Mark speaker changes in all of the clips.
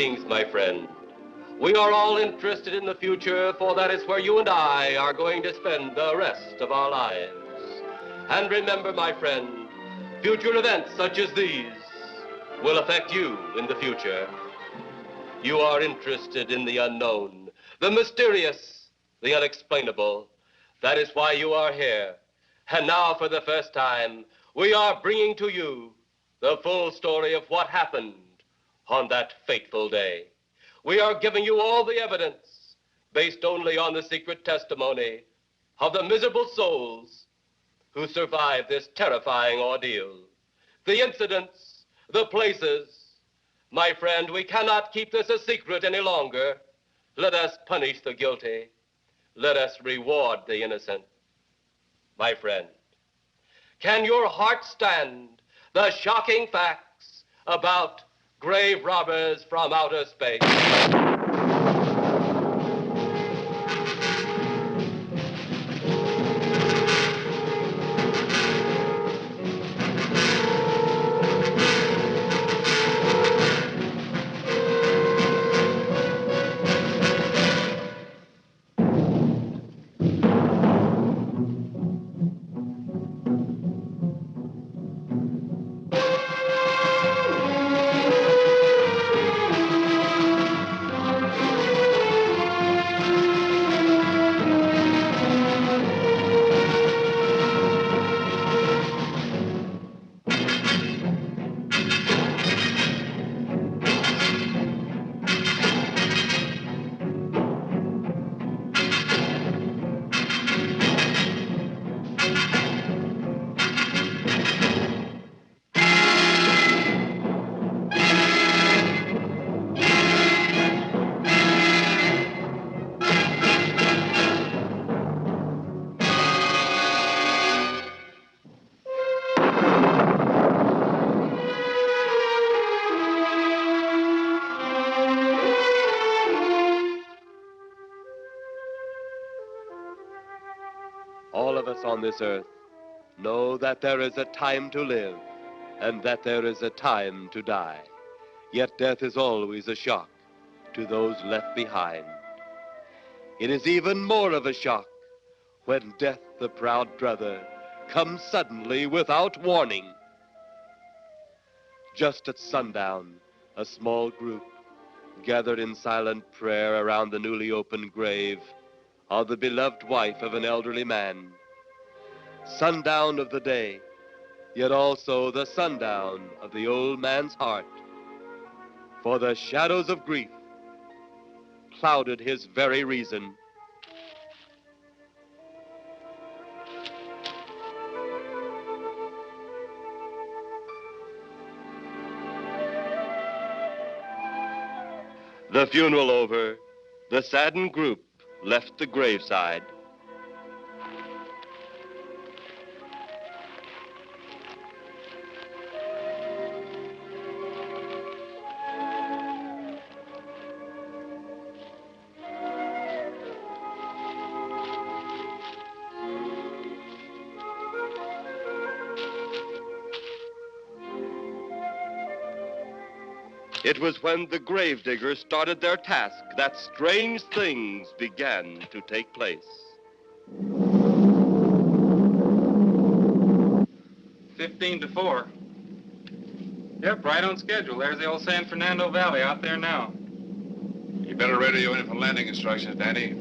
Speaker 1: Greetings, my friend. We are all interested in the future, for that is where you and I are going to spend the rest of our lives. And remember, my friend, future events such as these will affect you in the future. You are interested in the unknown, the mysterious, the unexplainable. That is why you are here. And now, for the first time, we are bringing to you the full story of what happened on that fateful day. We are giving you all the evidence based only on the secret testimony of the miserable souls who survived this terrifying ordeal. The incidents, the places. My friend, we cannot keep this a secret any longer. Let us punish the guilty. Let us reward the innocent. My friend, can your heart stand the shocking facts about grave robbers from outer space? All of us on this earth know that there is a time to live and that there is a time to die. Yet death is always a shock to those left behind. It is even more of a shock when death, the proud brother, comes suddenly without warning. Just at sundown, a small group gathered in silent prayer around the newly opened grave of the beloved wife of an elderly man. Sundown of the day, yet also the sundown of the old man's heart. For the shadows of grief clouded his very reason. The funeral over, the saddened group left the graveside. It was when the gravediggers started their task that strange things began to take place.
Speaker 2: 15-4. Yep, right on schedule. There's the old San Fernando Valley out there now.
Speaker 3: You better radio in for landing instructions, Danny.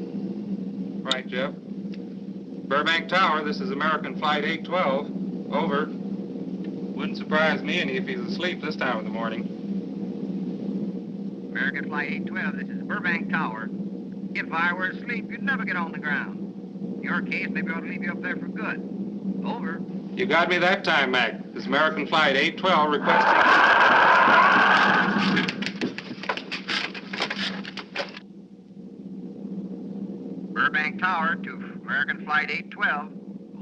Speaker 2: Right, Jeff. Burbank Tower, this is American Flight 812. Over. Wouldn't surprise me any if he's asleep this time of the morning.
Speaker 4: American Flight 812, this is Burbank Tower. If I were asleep, you'd never get on the ground. In your case, maybe I ought to leave you up there for good. Over.
Speaker 2: You got me that time, Mac. This is American Flight 812 requesting...
Speaker 4: Burbank Tower to American Flight 812.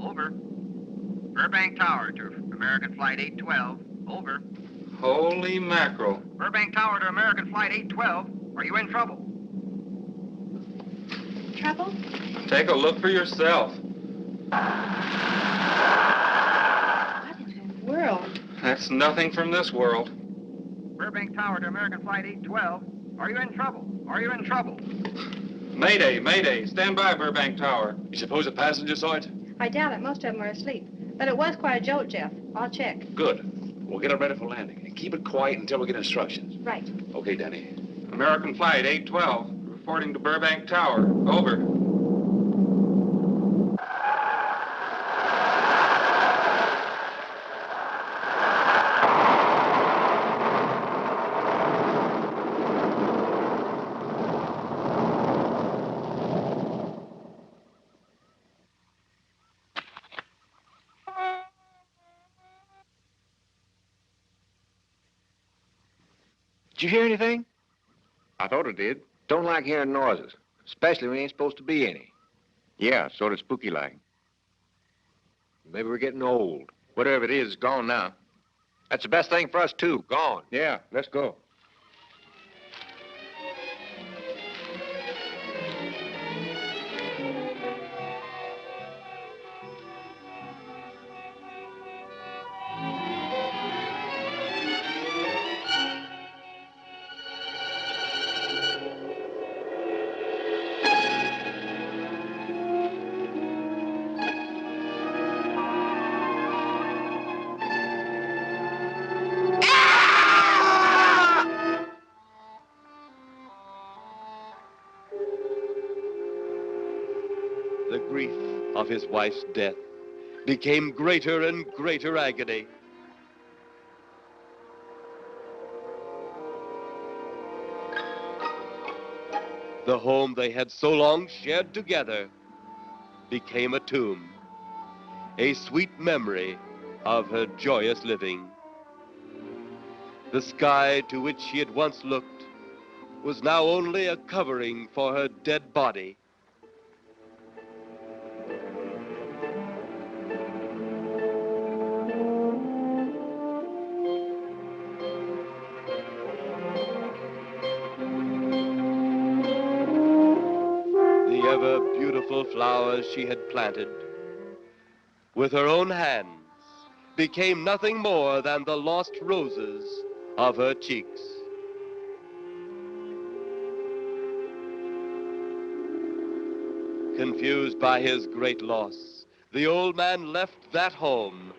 Speaker 4: Over. Burbank Tower to American Flight 812. Over.
Speaker 2: Holy mackerel.
Speaker 4: Burbank Tower to American Flight 812. Are you in trouble?
Speaker 5: Trouble?
Speaker 2: Take a look for yourself.
Speaker 5: What in the world?
Speaker 2: That's nothing from this world.
Speaker 4: Burbank Tower to American Flight 812. Are you in trouble? Are you in trouble?
Speaker 2: Mayday, mayday. Stand by, Burbank Tower.
Speaker 3: You suppose a passenger saw it?
Speaker 5: I doubt it. Most of them are asleep. But it was quite a jolt, Jeff. I'll check.
Speaker 3: Good. We'll get it ready for landing. And keep it quiet until we get instructions.
Speaker 5: Right.
Speaker 3: Okay, Danny.
Speaker 2: American Flight 812, reporting to Burbank Tower. Over.
Speaker 6: Did you hear anything?
Speaker 7: I thought it did.
Speaker 6: Don't like hearing noises, especially when there ain't supposed to be any.
Speaker 7: Yeah, sort of spooky like.
Speaker 6: Maybe we're getting old.
Speaker 7: Whatever it is, it's gone now.
Speaker 6: That's the best thing for us, too. Gone.
Speaker 7: Yeah, let's go.
Speaker 1: The grief of his wife's death became greater and greater agony. The home they had so long shared together became a tomb, a sweet memory of her joyous living. The sky to which she had once looked was now only a covering for her dead body. The ever-beautiful flowers she had planted with her own hands became nothing more than the lost roses of her cheeks. Confused by his great loss, the old man left that home,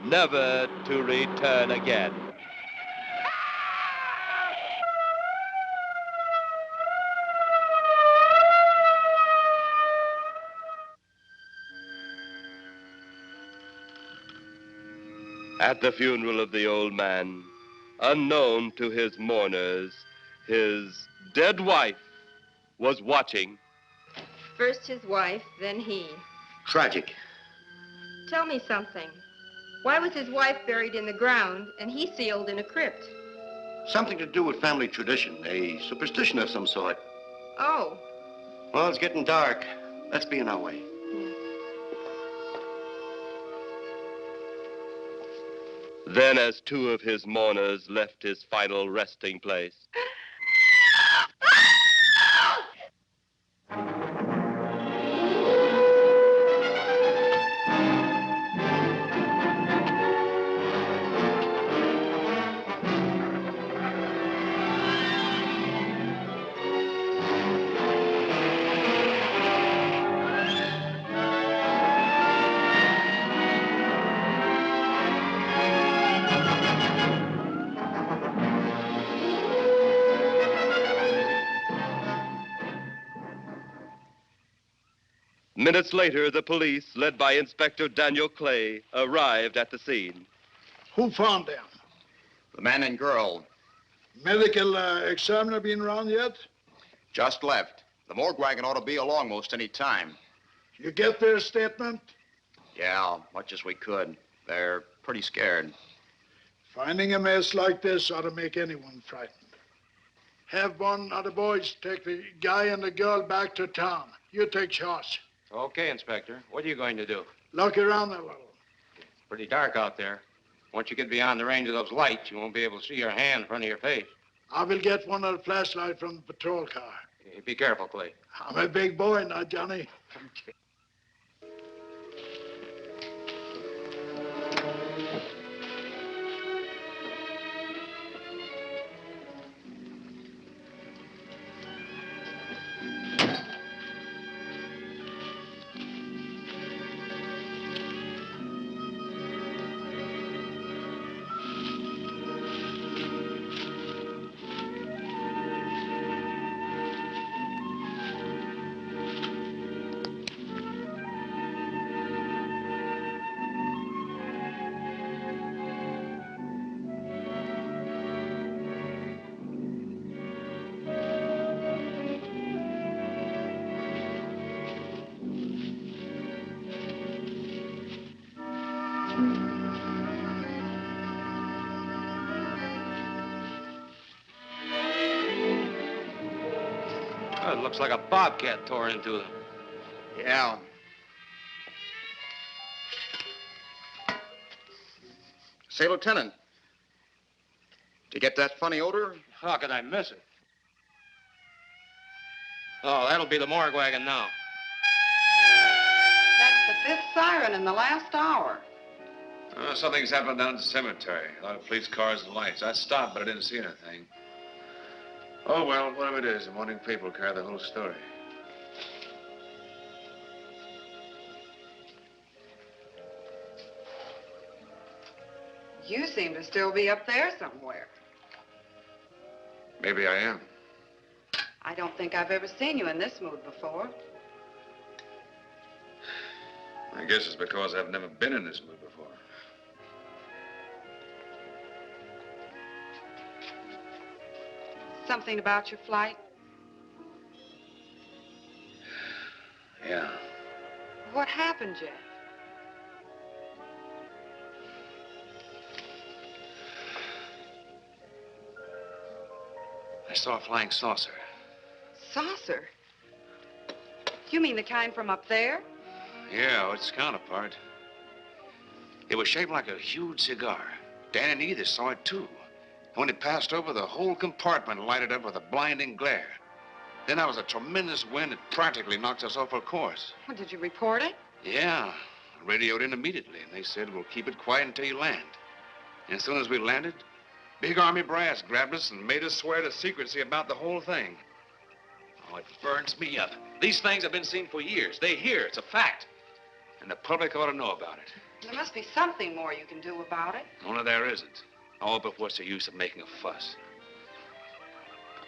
Speaker 1: never to return again. At the funeral of the old man, unknown to his mourners, his dead wife was watching.
Speaker 8: First his wife, then he.
Speaker 9: Tragic.
Speaker 8: Tell me something. Why was his wife buried in the ground and he sealed in a crypt?
Speaker 9: Something to do with family tradition, a superstition of some sort.
Speaker 8: Oh.
Speaker 9: Well, it's getting dark. Let's be on our way.
Speaker 1: Then, as two of his mourners left his final resting place, minutes later, the police, led by Inspector Daniel Clay, arrived at the scene.
Speaker 10: Who found them?
Speaker 4: The man and girl.
Speaker 10: Medical examiner been around yet?
Speaker 4: Just left. The morgue wagon ought to be along most any time.
Speaker 10: You get their statement?
Speaker 4: Yeah, much as we could. They're pretty scared.
Speaker 10: Finding a mess like this ought to make anyone frightened. Have one of the boys take the guy and the girl back to town. You take charge.
Speaker 2: Okay, Inspector. What are you going to do?
Speaker 10: Look around a little.
Speaker 2: It's pretty dark out there. Once you get beyond the range of those lights, you won't be able to see your hand in front of your face.
Speaker 10: I will get one of the flashlights from the patrol car.
Speaker 2: Be careful, Clay.
Speaker 10: I'm a big boy now, Johnny.
Speaker 2: Okay.
Speaker 3: Well, it looks like a bobcat tore into them.
Speaker 7: Yeah. Say, Lieutenant, did you get that funny odor?
Speaker 3: How could I miss it? Oh, that'll be the morgue wagon now.
Speaker 11: That's the 5th siren in the last hour.
Speaker 3: Something's happened down at the cemetery. A lot of police cars and lights. I stopped, but I didn't see anything. Oh, well, whatever it is, the morning paper will carry the whole story.
Speaker 11: You seem to still be up there somewhere.
Speaker 3: Maybe I am.
Speaker 11: I don't think I've ever seen you in this mood before.
Speaker 3: I guess it's because I've never been in this mood before.
Speaker 11: Something about your flight?
Speaker 3: Yeah.
Speaker 11: What happened, Jeff?
Speaker 3: I saw a flying saucer.
Speaker 11: Saucer? You mean the kind from up there?
Speaker 3: Yeah, its counterpart. It was shaped like a huge cigar. Dan and Edith saw it, too. And when it passed over, the whole compartment lighted up with a blinding glare. Then there was a tremendous wind that practically knocked us off our course.
Speaker 11: Well, did you report it?
Speaker 3: Yeah, I radioed in immediately, and they said, we'll keep it quiet until you land. And as soon as we landed, big army brass grabbed us and made us swear to secrecy about the whole thing. Oh, it burns me up. These things have been seen for years. They hear, it's a fact. And the public ought to know about it.
Speaker 11: There must be something more you can do about it.
Speaker 3: Only there isn't. Oh, but what's the use of making a fuss?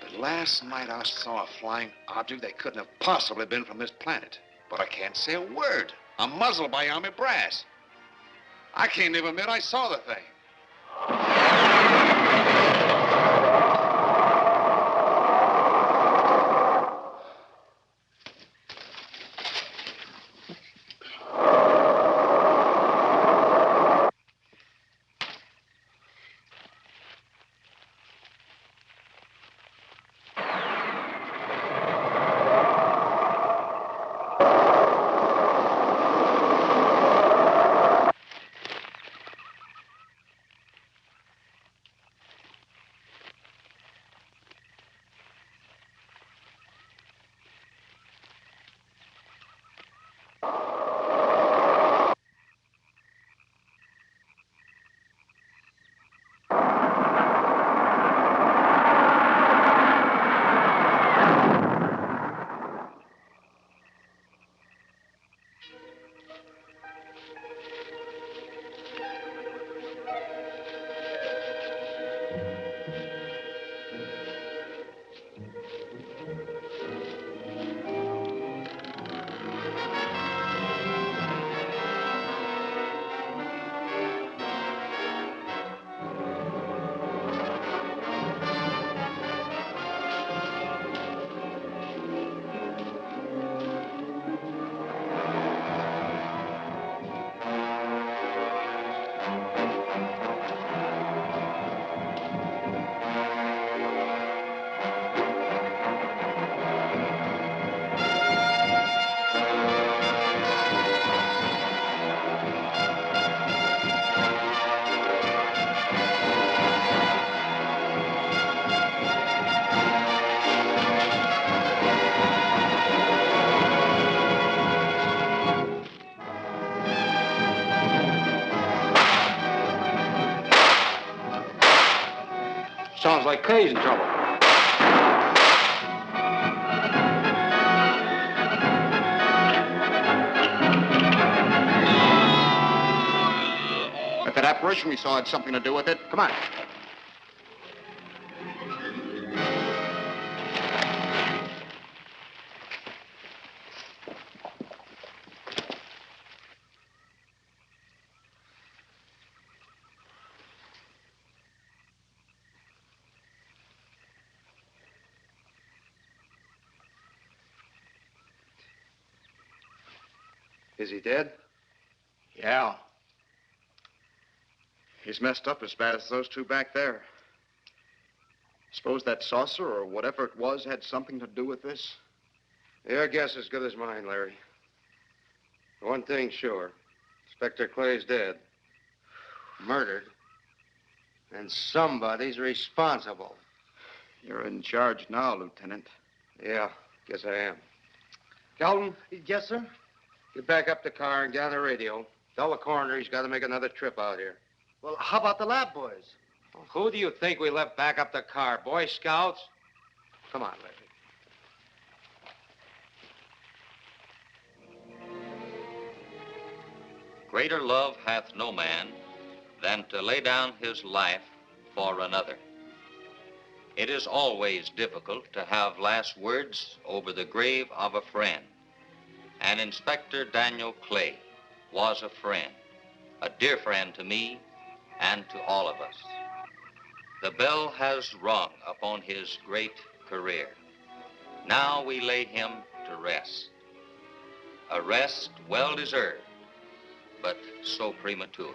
Speaker 3: But last night I saw a flying object that couldn't have possibly been from this planet. But I can't say a word. I'm muzzled by army brass. I can't even admit I saw the thing.
Speaker 6: Sounds like Kay's in trouble.
Speaker 7: If that apparition we saw had something to do with it, come on.
Speaker 6: Is he dead?
Speaker 7: Yeah. He's messed up as bad as those two back there. Suppose that saucer or whatever it was had something to do with this?
Speaker 12: Your guess is as good as mine, Larry. One thing's sure. Inspector Clay's dead. Murdered. And somebody's responsible.
Speaker 7: You're in charge now, Lieutenant.
Speaker 12: Yeah, guess I am.
Speaker 13: Calvin? Yes, sir?
Speaker 12: Get back up the car and get on the radio. Tell the coroner he's got to make another trip out here.
Speaker 13: Well, how about the lab boys?
Speaker 12: Well, who do you think we left back up the car? Boy Scouts? Come on, Larry.
Speaker 14: Greater love hath no man than to lay down his life for another. It is always difficult to have last words over the grave of a friend. And Inspector Daniel Clay was a friend, a dear friend to me and to all of us. The bell has rung upon his great career. Now we lay him to rest. A rest well deserved, but so premature.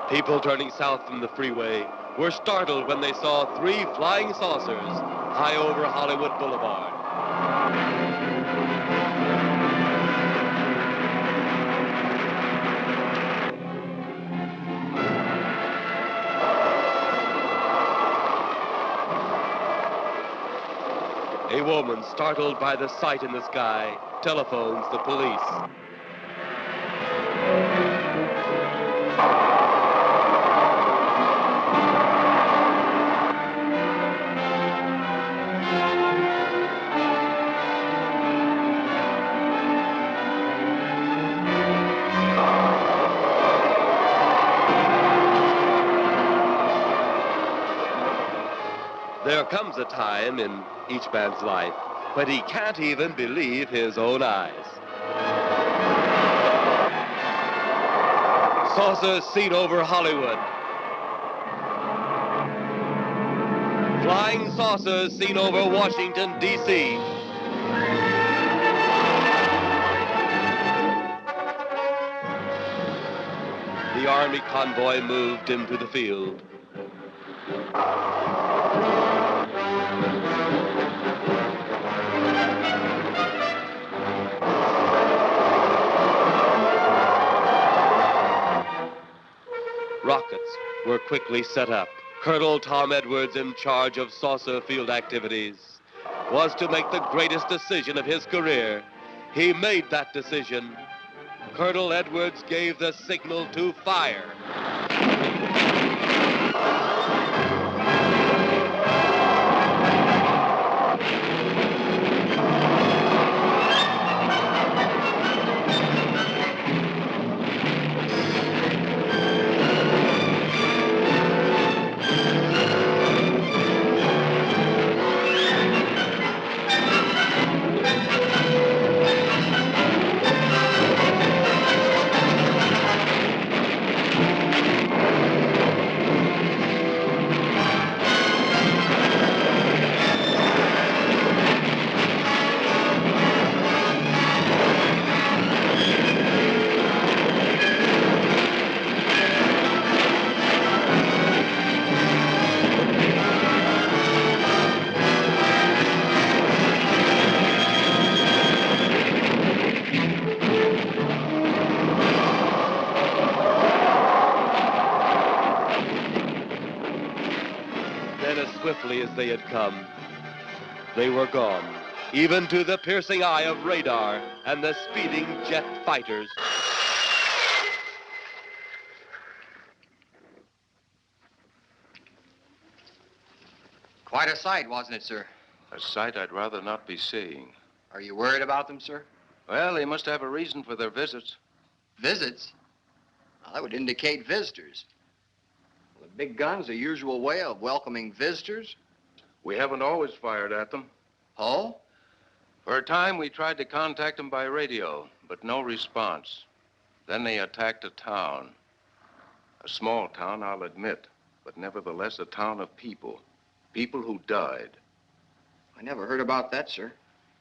Speaker 1: People turning south from the freeway were startled when they saw 3 flying saucers high over Hollywood Boulevard. A woman, startled by the sight in the sky, telephones the police. There comes a time in each man's life when he can't even believe his own eyes. Saucers seen over Hollywood. Flying saucers seen over Washington, D.C. The Army convoy moved into the field. Rockets were quickly set up. Colonel Tom Edwards, in charge of saucer field activities, was to make the greatest decision of his career. He made that decision. Colonel Edwards gave the signal to fire. Swiftly as they had come, they were gone, even to the piercing eye of radar and the speeding jet fighters.
Speaker 4: Quite a sight, wasn't it, sir?
Speaker 15: A sight I'd rather not be seeing.
Speaker 4: Are you worried about them, sir?
Speaker 15: Well, they must have a reason for their visits.
Speaker 4: Visits? Well, that would indicate visitors. Well, the big gun's the usual way of welcoming visitors.
Speaker 15: We haven't always fired at them.
Speaker 4: Oh?
Speaker 15: For a time, we tried to contact them by radio, but no response. Then they attacked a town. A small town, I'll admit, but nevertheless a town of people. People who died.
Speaker 7: I never heard about that, sir.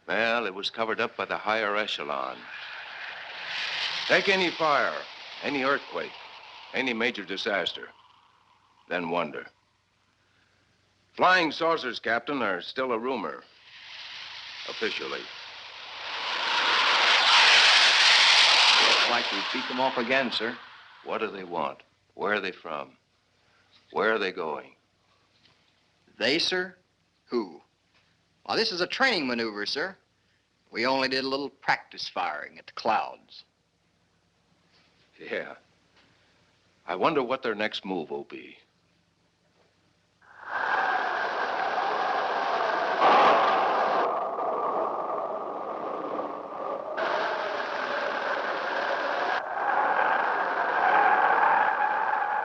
Speaker 15: Well, it was covered up by the higher echelon. Take any fire, any earthquake, any major disaster, then wonder. Flying saucers, Captain, are still a rumor, officially.
Speaker 7: Looks like we beat them off again, sir.
Speaker 15: What do they want? Where are they from? Where are they going?
Speaker 7: They, sir? Who? Well, this is a training maneuver, sir. We only did a little practice firing at the clouds.
Speaker 15: Yeah. I wonder what their next move will be.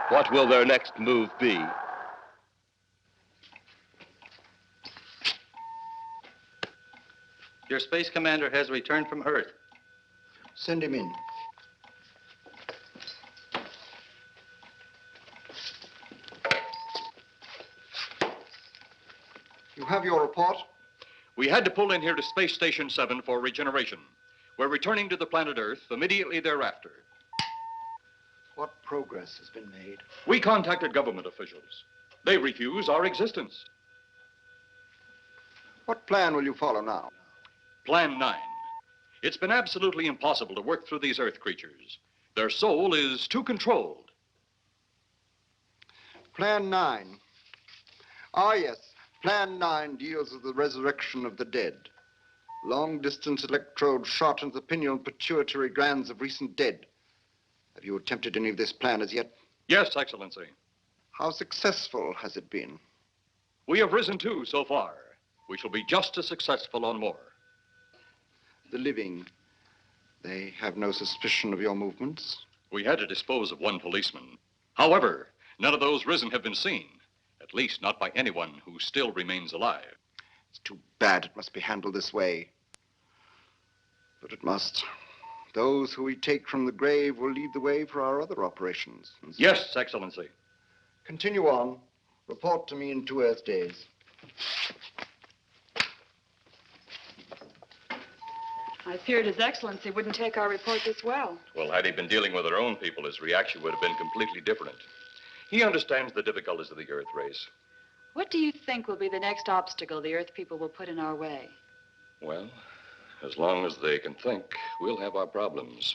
Speaker 1: What will their next move be?
Speaker 16: Your space commander has returned from Earth.
Speaker 7: Send him in. You have your report?
Speaker 17: We had to pull in here to Space Station 7 for regeneration. We're returning to the planet Earth immediately thereafter.
Speaker 7: What progress has been made?
Speaker 17: We contacted government officials. They refuse our existence.
Speaker 7: What plan will you follow now?
Speaker 17: Plan 9. It's been absolutely impossible to work through these Earth creatures. Their soul is too controlled.
Speaker 7: Plan 9. Ah, yes. Plan 9 deals with the resurrection of the dead. Long-distance electrode shot into the pineal and pituitary glands of recent dead. Have you attempted any of this plan as yet?
Speaker 17: Yes, Excellency.
Speaker 7: How successful has it been?
Speaker 17: We have risen too so far. We shall be just as successful on more.
Speaker 7: The living, they have no suspicion of your movements?
Speaker 17: We had to dispose of one policeman. However, none of those risen have been seen. At least not by anyone who still remains alive.
Speaker 7: It's too bad it must be handled this way. But it must. Those who we take from the grave will lead the way for our other operations.
Speaker 17: Yes, Excellency.
Speaker 7: Continue on. Report to me in 2 Earth days.
Speaker 11: I feared His Excellency wouldn't take our report this well.
Speaker 17: Well, had he been dealing with our own people, his reaction would have been completely different. He understands the difficulties of the Earth race.
Speaker 11: What do you think will be the next obstacle the Earth people will put in our way?
Speaker 17: Well, as long as they can think, we'll have our problems.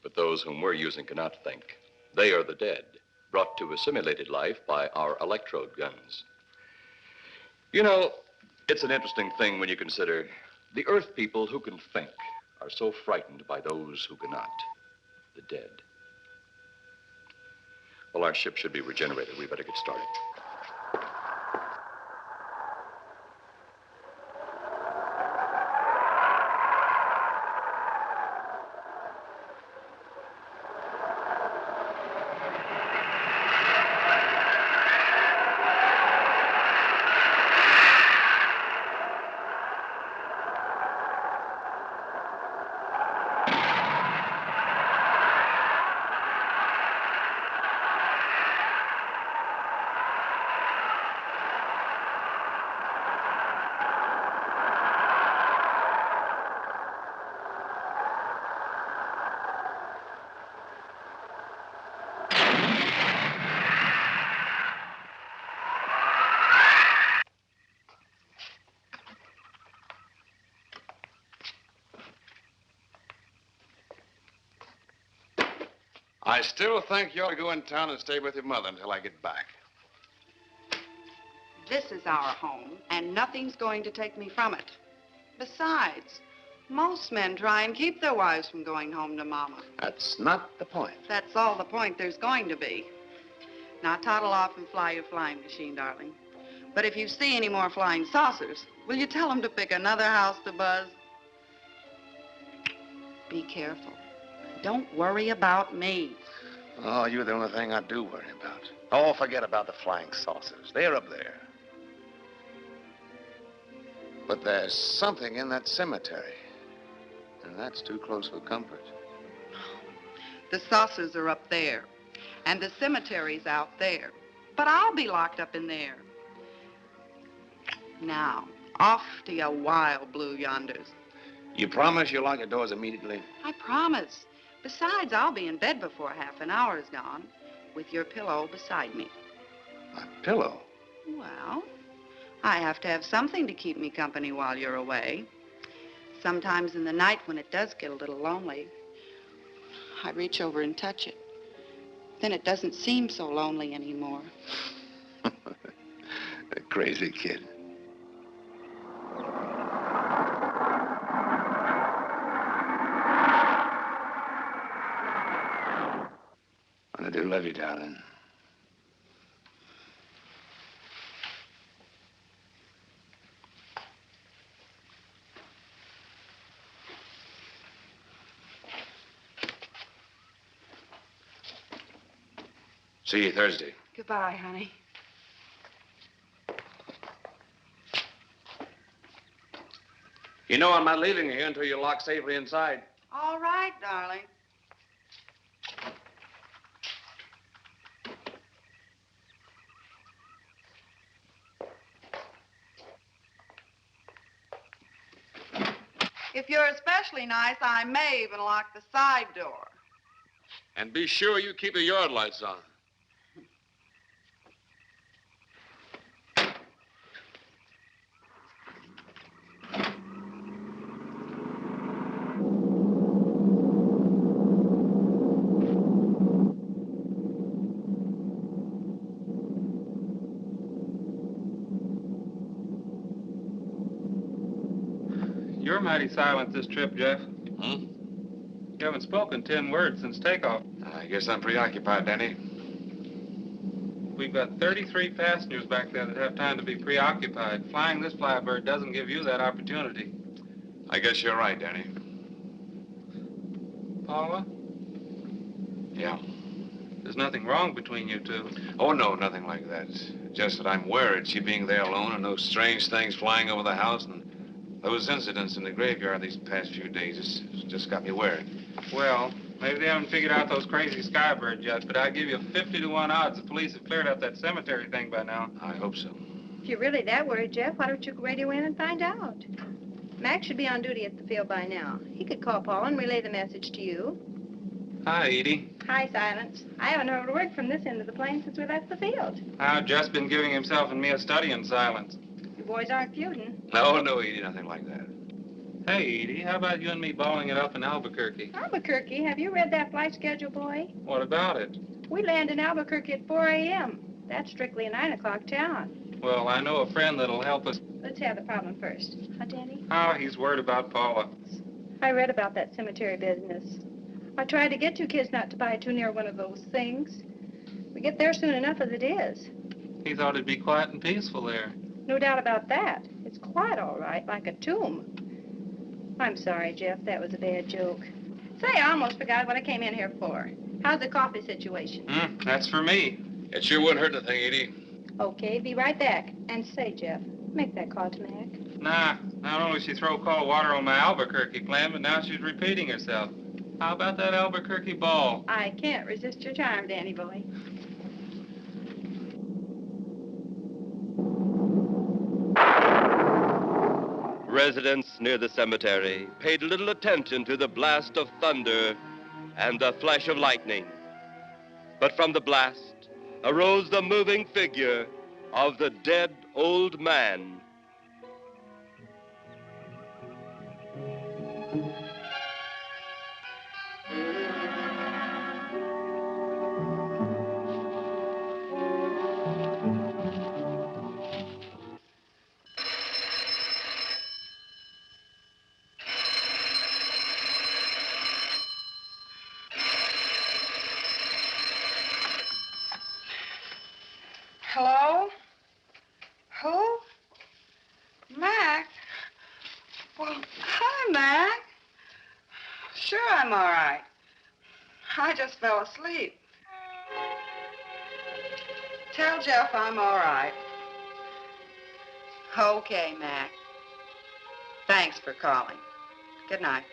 Speaker 17: But those whom we're using cannot think. They are the dead, brought to a simulated life by our electrode guns. You know, it's an interesting thing when you consider the Earth people who can think are so frightened by those who cannot, the dead. Well, our ship should be regenerated. We better get started.
Speaker 3: I still think you ought to go in town and stay with your mother until I get back.
Speaker 11: This is our home, and nothing's going to take me from it. Besides, most men try and keep their wives from going home to Mama.
Speaker 3: That's not the point.
Speaker 11: That's all the point there's going to be. Now, toddle off and fly your flying machine, darling. But if you see any more flying saucers, will you tell them to pick another house to buzz? Be careful. Don't worry about me.
Speaker 3: Oh, you're the only thing I do worry about. Oh, forget about the flying saucers. They're up there. But there's something in that cemetery. And that's too close for comfort.
Speaker 11: The saucers are up there, and the cemetery's out there. But I'll be locked up in there. Now, off to your wild blue yonders.
Speaker 3: You promise you'll lock the doors immediately?
Speaker 11: I promise. Besides, I'll be in bed before half an hour is gone, with your pillow beside me.
Speaker 3: My pillow?
Speaker 11: Well, I have to have something to keep me company while you're away. Sometimes in the night when it does get a little lonely, I reach over and touch it. Then it doesn't seem so lonely anymore.
Speaker 3: A crazy kid. I do love you, darling. See you Thursday.
Speaker 11: Goodbye, honey.
Speaker 3: You know I'm not leaving you here until you're locked safely inside.
Speaker 11: All right, darling. If you're especially nice, I may even lock the side door.
Speaker 3: And be sure you keep the yard lights on.
Speaker 2: You're mighty silent this trip, Jeff.
Speaker 3: Hmm?
Speaker 2: You haven't spoken 10 words since takeoff.
Speaker 3: I guess I'm preoccupied, Danny.
Speaker 2: We've got 33 passengers back there that have time to be preoccupied. Flying this flybird doesn't give you that opportunity.
Speaker 3: I guess you're right, Danny.
Speaker 2: Paula?
Speaker 3: Yeah.
Speaker 2: There's nothing wrong between you two.
Speaker 3: Oh, no, nothing like that. Just that I'm worried she being there alone and those strange things flying over the house and those incidents in the graveyard these past few days. It's just got me worried.
Speaker 2: Well, maybe they haven't figured out those crazy skybirds yet, but I'd give you 50 to 1 odds the police have cleared up that cemetery thing by now.
Speaker 3: I hope so.
Speaker 5: If you're really that worried, Jeff, why don't you radio in and find out? Mac should be on duty at the field by now. He could call Paula and relay the message to you.
Speaker 2: Hi, Edie.
Speaker 5: Hi, Silence. I haven't heard a word from this end of the plane since we left the field.
Speaker 2: I've just been giving himself and me a study in silence.
Speaker 5: You boys aren't feuding.
Speaker 3: No, Edie, nothing like that.
Speaker 2: Hey, Edie, how about you and me balling it up in Albuquerque?
Speaker 5: Albuquerque? Have you read that flight schedule, boy?
Speaker 2: What about it?
Speaker 5: We land in Albuquerque at 4 a.m. That's strictly a 9 o'clock town.
Speaker 2: Well, I know a friend that'll help us.
Speaker 5: Let's have the problem first. Huh, Danny?
Speaker 2: Oh, he's worried about Paula.
Speaker 5: I read about that cemetery business. I tried to get you kids not to buy too near one of those things. We get there soon enough as it is.
Speaker 2: He thought it'd be quiet and peaceful there.
Speaker 5: No doubt about that. It's quiet, all right, like a tomb. I'm sorry, Jeff. That was a bad joke. Say, I almost forgot what I came in here for. How's the coffee situation?
Speaker 2: That's for me.
Speaker 3: It sure wouldn't hurt anything, Edie.
Speaker 5: Okay, be right back. And say, Jeff, make that call to Mac.
Speaker 2: Nah, not only she throw cold water on my Albuquerque plan, but now she's repeating herself. How about that Albuquerque ball?
Speaker 5: I can't resist your charm, Danny boy.
Speaker 1: Residents near the cemetery paid little attention to the blast of thunder and the flash of lightning. But from the blast arose the moving figure of the dead old man.
Speaker 11: Hello? Who? Mac? Well, hi, Mac. Sure, I'm all right. I just fell asleep. Tell Jeff I'm all right. Okay, Mac. Thanks for calling. Good night.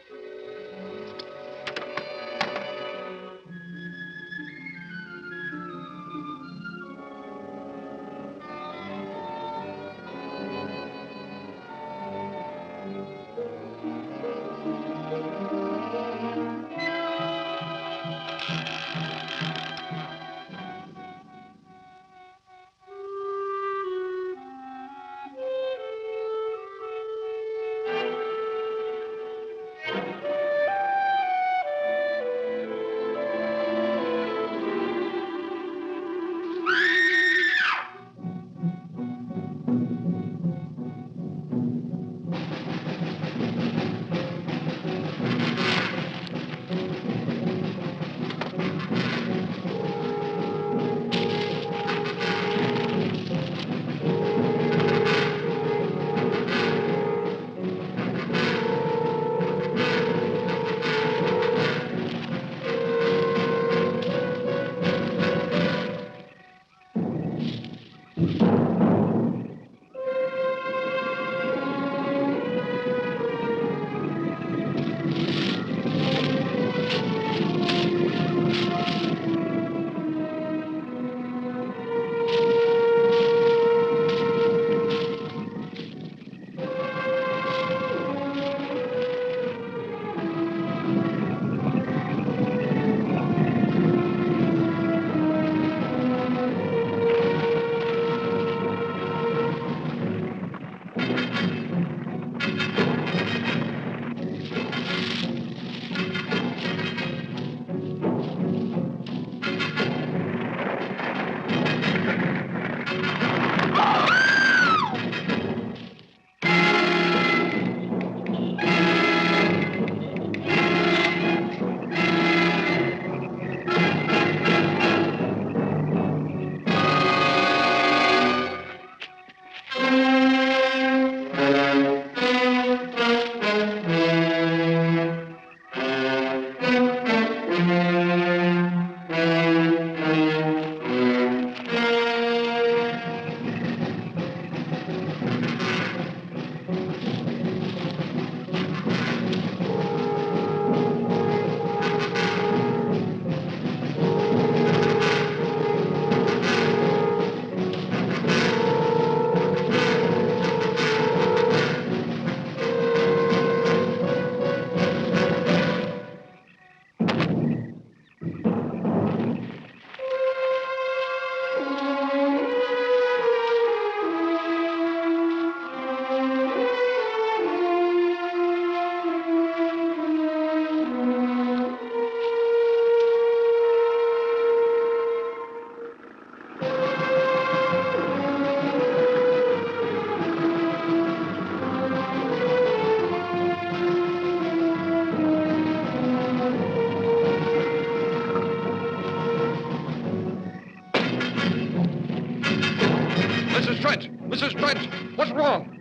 Speaker 6: Mrs. Trent! Mrs. Trent! What's wrong?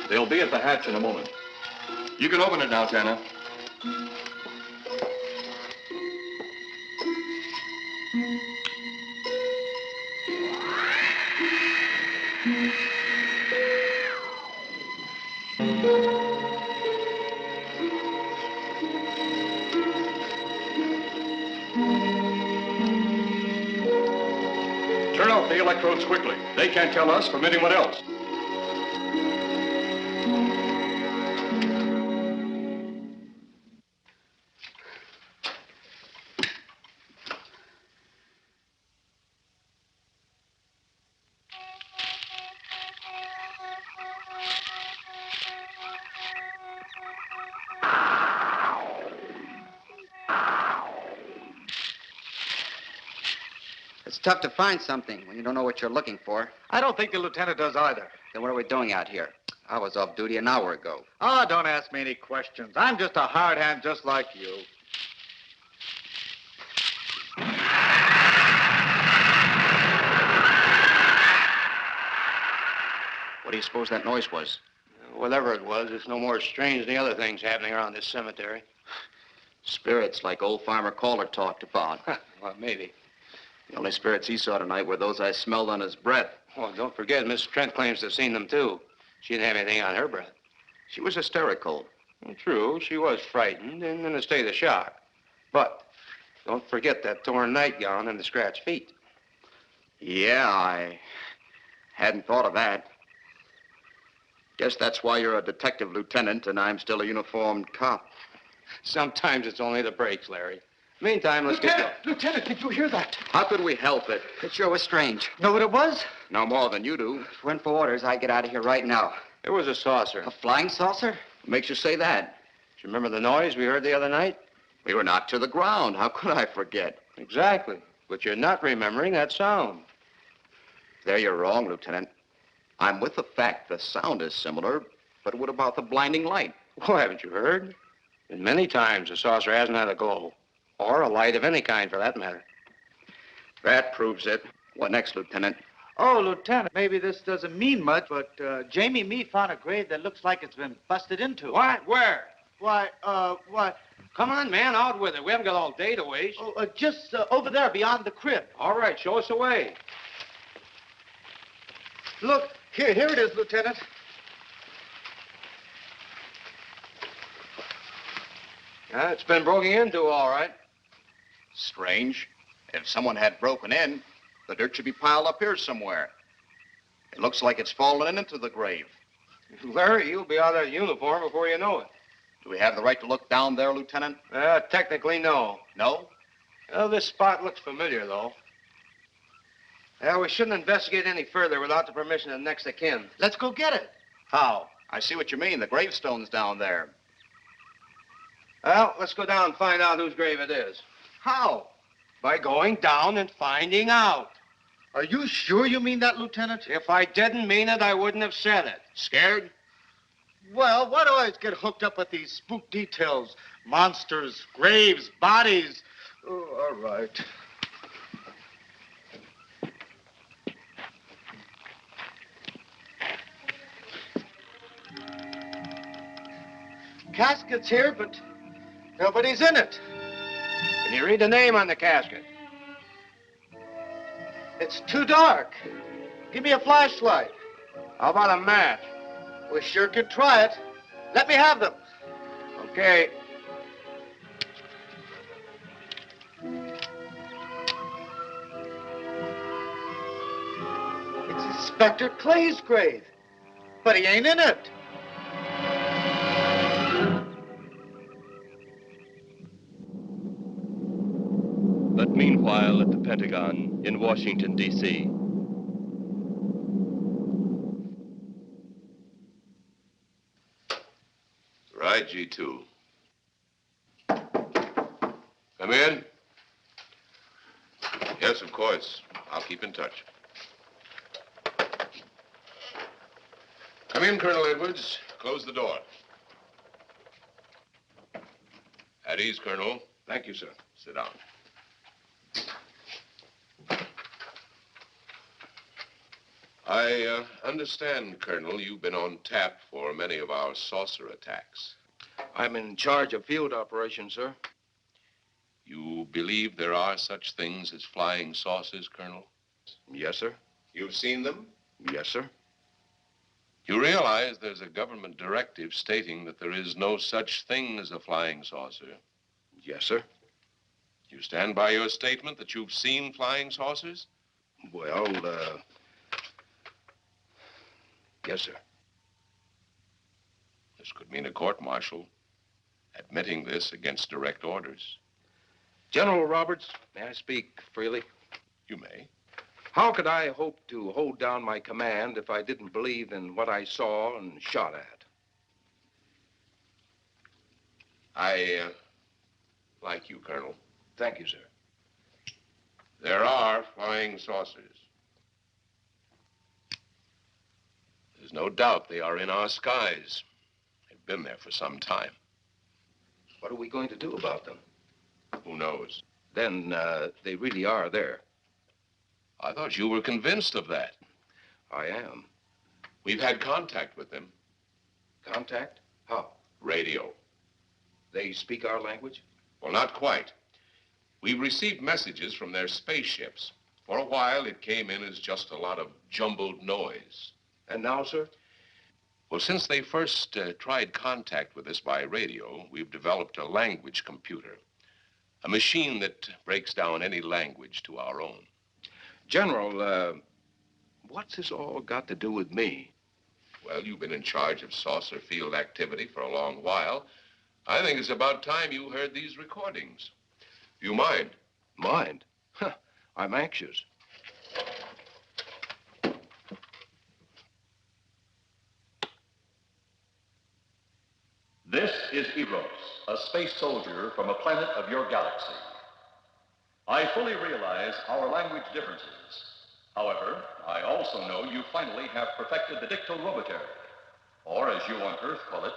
Speaker 17: They'll be at the hatch in a moment. You can open it now, Tanner. Turn off the electrodes quickly. They can't tell us from anyone else.
Speaker 4: It's tough to find something when you don't know what you're looking for.
Speaker 13: I don't think the lieutenant does either.
Speaker 4: Then what are we doing out here? I was off duty an hour ago.
Speaker 13: Oh, don't ask me any questions. I'm just a hard hand just like you.
Speaker 4: What do you suppose that noise was?
Speaker 12: Whatever it was, it's no more strange than the other things happening around this cemetery.
Speaker 4: Spirits like old Farmer Caller talked about.
Speaker 12: Well, maybe.
Speaker 4: The only spirits he saw tonight were those I smelled on his breath.
Speaker 12: Well, don't forget, Miss Trent claims to have seen them, too. She didn't have anything on her breath.
Speaker 4: She was hysterical.
Speaker 12: Well, true, she was frightened and in a state of shock. But don't forget that torn nightgown and the scratched feet.
Speaker 4: Yeah, I hadn't thought of that. Guess that's why you're a detective lieutenant and I'm still a uniformed cop.
Speaker 12: Sometimes it's only the breaks, Larry. Meantime, let's get...
Speaker 13: Lieutenant, did you hear that?
Speaker 4: How could we help it? It sure was strange.
Speaker 13: Know what it was?
Speaker 4: No more than you do. If it went for orders, I'd get out of here right now.
Speaker 12: It was a saucer.
Speaker 4: A flying saucer? What makes you say that?
Speaker 12: Do you remember the noise we heard the other night?
Speaker 4: We were knocked to the ground. How could I forget?
Speaker 12: Exactly. But you're not remembering that sound.
Speaker 4: There you're wrong, Lieutenant. I'm with the fact the sound is similar, but what about the blinding light?
Speaker 12: Well, haven't you heard? And many times the saucer hasn't had a glow. Or a light of any kind, for that matter.
Speaker 4: That proves it. What next, Lieutenant?
Speaker 13: Oh, Lieutenant, maybe this doesn't mean much, but Jamie Mee found a grave that looks like it's been busted into.
Speaker 12: What? Where?
Speaker 13: Why, what?
Speaker 12: Come on, man, out with it. We haven't got all day to waste.
Speaker 13: Oh, just over there beyond the crib.
Speaker 12: All right, show us the way.
Speaker 13: Look, here it is, Lieutenant.
Speaker 12: It's been broken into, all right.
Speaker 4: Strange. If someone had broken in, the dirt should be piled up here somewhere. It looks like it's fallen into the grave.
Speaker 12: Larry, you'll be out of that uniform before you know it.
Speaker 4: Do we have the right to look down there, Lieutenant?
Speaker 12: Technically, no.
Speaker 4: No?
Speaker 12: Well, this spot looks familiar, though. We shouldn't investigate any further without the permission of next of kin.
Speaker 4: Let's go get it. How? I see what you mean. The gravestone's down there.
Speaker 12: Well, let's go down and find out whose grave it is.
Speaker 4: How?
Speaker 12: By going down and finding out.
Speaker 13: Are you sure you mean that, Lieutenant?
Speaker 12: If I didn't mean it, I wouldn't have said it. Scared?
Speaker 13: Well, why do I always get hooked up with these spook details? Monsters, graves, bodies. Oh, all right. Casket's here, but nobody's in it.
Speaker 12: Can you read the name on the casket?
Speaker 13: It's too dark. Give me a flashlight.
Speaker 12: How about a match?
Speaker 13: We sure could try it. Let me have them.
Speaker 12: Okay.
Speaker 13: It's Inspector Clay's grave, but he ain't in it.
Speaker 1: But meanwhile, at the Pentagon in Washington, D.C.,
Speaker 17: Right, G2. Come in. Yes, of course. I'll keep in touch. Come in, Colonel Edwards. Close the door. At ease, Colonel.
Speaker 15: Thank you, sir.
Speaker 17: Sit down. I understand, Colonel, you've been on tap for many of our saucer attacks.
Speaker 15: I'm in charge of field operations, sir.
Speaker 17: You believe there are such things as flying saucers, Colonel?
Speaker 15: Yes, sir.
Speaker 17: You've seen them?
Speaker 15: Yes, sir.
Speaker 17: You realize there's a government directive stating that there is no such thing as a flying saucer?
Speaker 15: Yes, sir.
Speaker 17: You stand by your statement that you've seen flying saucers?
Speaker 15: Well, yes, sir.
Speaker 17: This could mean a court-martial, admitting this against direct orders.
Speaker 15: General Roberts, may I speak freely?
Speaker 17: You may.
Speaker 15: How could I hope to hold down my command if I didn't believe in what I saw and shot at?
Speaker 17: I like you, Colonel.
Speaker 15: Thank you, sir.
Speaker 17: There are flying saucers. There's no doubt they are in our skies. They've been there for some time.
Speaker 15: What are we going to do about them?
Speaker 17: Who knows?
Speaker 15: Then they really are there.
Speaker 17: I thought you were convinced of that.
Speaker 15: I am.
Speaker 17: We've had contact with them.
Speaker 15: Contact? How?
Speaker 17: Radio.
Speaker 15: They speak our language?
Speaker 17: Well, not quite. We've received messages from their spaceships. For a while, it came in as just a lot of jumbled noise.
Speaker 15: And now, sir?
Speaker 17: Well, since they first tried contact with us by radio, we've developed a language computer. A machine that breaks down any language to our own.
Speaker 15: General, what's this all got to do with me?
Speaker 17: Well, you've been in charge of saucer field activity for a long while. I think it's about time you heard these recordings. Do you mind?
Speaker 15: Mind? Huh, I'm anxious.
Speaker 18: This is Eros, a space soldier from a planet of your galaxy. I fully realize our language differences. However, I also know you finally have perfected the dictorobotery, or as you on Earth call it,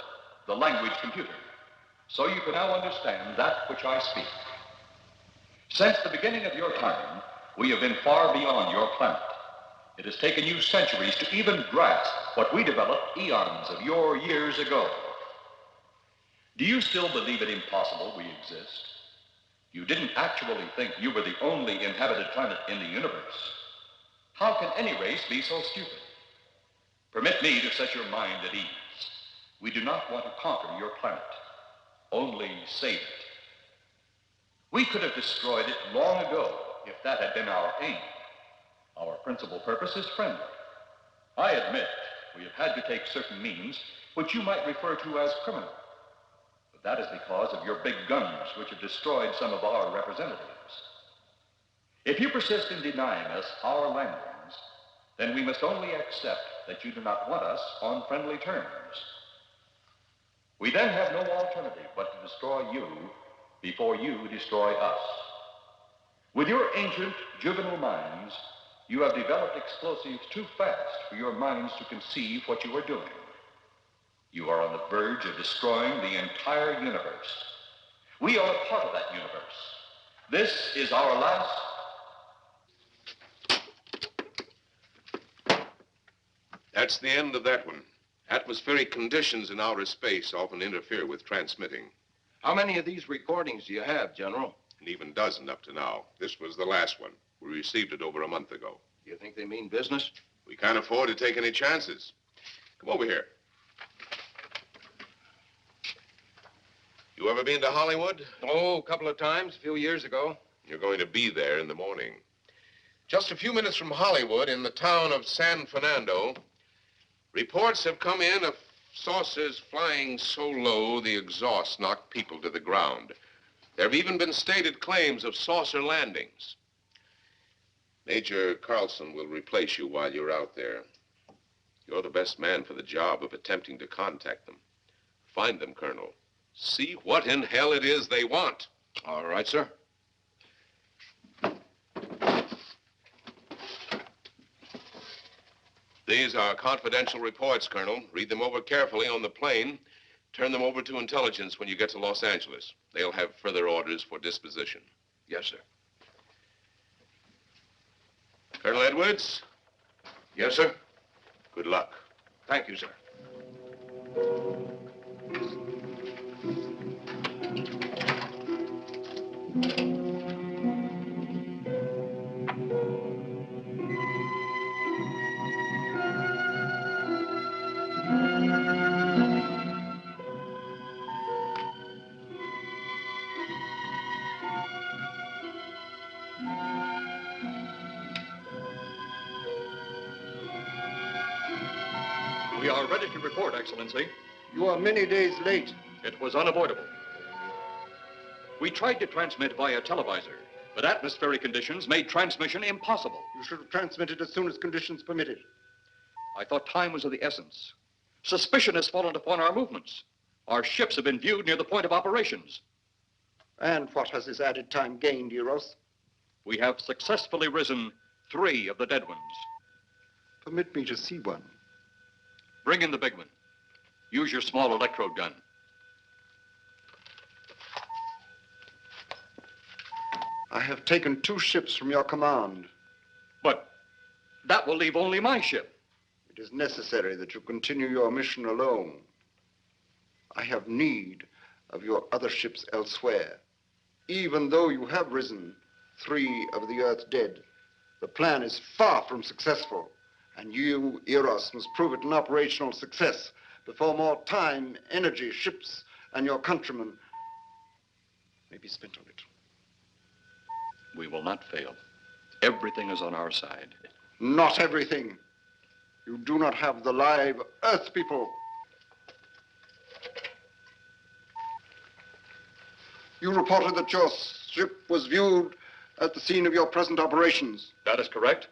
Speaker 18: the language computer. So you can now understand that which I speak. Since the beginning of your time, we have been far beyond your planet. It has taken you centuries to even grasp what we developed eons of your years ago. Do you still believe it impossible we exist? You didn't actually think you were the only inhabited planet in the universe. How can any race be so stupid? Permit me to set your mind at ease. We do not want to conquer your planet. only save it. We could have destroyed it long ago if that had been our aim. Our principal purpose is friendly. I admit we have had to take certain means which you might refer to as criminal. But that is because of your big guns, which have destroyed some of our representatives. If you persist in denying us our landings, then we must only accept that you do not want us on friendly terms. We then have no alternative but to destroy you before you destroy us. With your ancient juvenile minds, you have developed explosives too fast for your minds to conceive what you are doing. You are on the verge of destroying the entire universe. We are a part of that universe. This is our last...
Speaker 3: That's the end of that one. Atmospheric conditions in outer space often interfere with transmitting.
Speaker 15: How many of these recordings do you have, General?
Speaker 3: An even dozen up to now. This was the last one. We received it over a month ago.
Speaker 15: You think they mean business?
Speaker 3: We can't afford to take any chances. Come over here. You ever been to Hollywood?
Speaker 15: Oh, a couple of times, a few years ago.
Speaker 3: You're going to be there in the morning. Just a few minutes from Hollywood, in the town of San Fernando, reports have come in of saucers flying so low the exhaust knocked people to the ground. There have even been stated claims of saucer landings. Major Carlson will replace you while you're out there. You're the best man for the job of attempting to contact them. Find them, Colonel. See what in hell it is they want.
Speaker 15: All right, sir.
Speaker 3: These are confidential reports, Colonel. Read them over carefully on the plane. Turn them over to intelligence when you get to Los Angeles. They'll have further orders for disposition.
Speaker 15: Yes, sir.
Speaker 3: Colonel Edwards?
Speaker 15: Yes, sir.
Speaker 3: Good luck.
Speaker 15: Thank you, sir.
Speaker 18: We are ready to report, Excellency.
Speaker 7: You are many days late.
Speaker 18: It was unavoidable. We tried to transmit via televisor, but atmospheric conditions made transmission impossible.
Speaker 7: You should have transmitted as soon as conditions permitted.
Speaker 18: I thought time was of the essence. Suspicion has fallen upon our movements. Our ships have been viewed near the point of operations.
Speaker 7: And what has this added time gained, Eros?
Speaker 18: We have successfully risen 3 of the dead ones.
Speaker 7: Permit me to see one.
Speaker 18: Bring in the big one. Use your small electrode gun.
Speaker 7: I have taken 2 ships from your command.
Speaker 18: But that will leave only my ship.
Speaker 7: It is necessary that you continue your mission alone. I have need of your other ships elsewhere. Even though you have risen 3 of the Earth's dead, the plan is far from successful. And you, Eros, must prove it an operational success before more time, energy, ships, and your countrymen may be spent on it.
Speaker 18: We will not fail. Everything is on our side.
Speaker 7: Not everything. You do not have the live Earth people. You reported that your ship was viewed at the scene of your present operations.
Speaker 18: That is correct.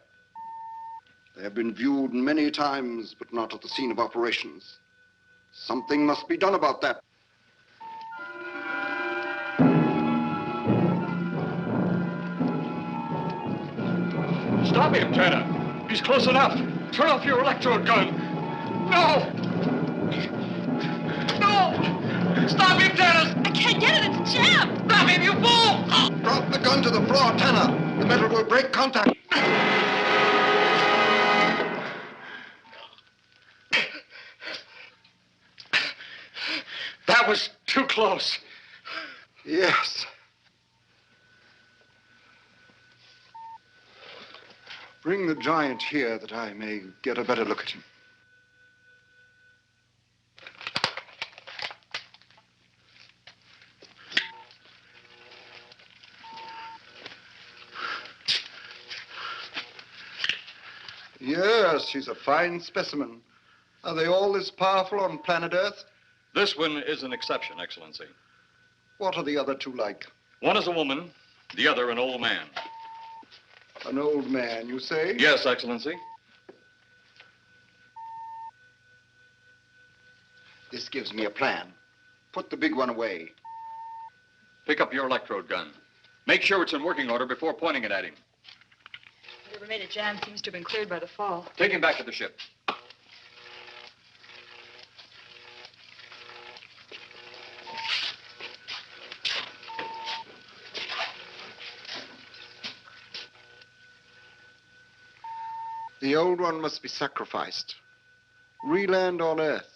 Speaker 7: They have been viewed many times, but not at the scene of operations. Something must be done about that.
Speaker 18: Stop him, Tanner. He's close enough. Turn off your electrode gun. No! No! Stop him, Tanner!
Speaker 19: I can't get it. It's jammed.
Speaker 18: Grab him, you fool!
Speaker 7: Drop the gun to the floor, Tanner. The metal will break contact.
Speaker 18: That was too close.
Speaker 7: Yes. Bring the giant here that I may get a better look at him. Yes, she's a fine specimen. Are they all this powerful on planet Earth?
Speaker 18: This one is an exception, Excellency.
Speaker 7: What are the other two like?
Speaker 18: One is a woman, the other an old man.
Speaker 7: An old man, you say?
Speaker 18: Yes, Excellency.
Speaker 7: This gives me a plan. Put the big one away.
Speaker 18: Pick up your electrode gun. Make sure it's in working order before pointing it at him.
Speaker 20: Whatever made a jam seems to have been cleared by the fall.
Speaker 18: Take him back to the ship.
Speaker 7: The old one must be sacrificed. Re-land on Earth.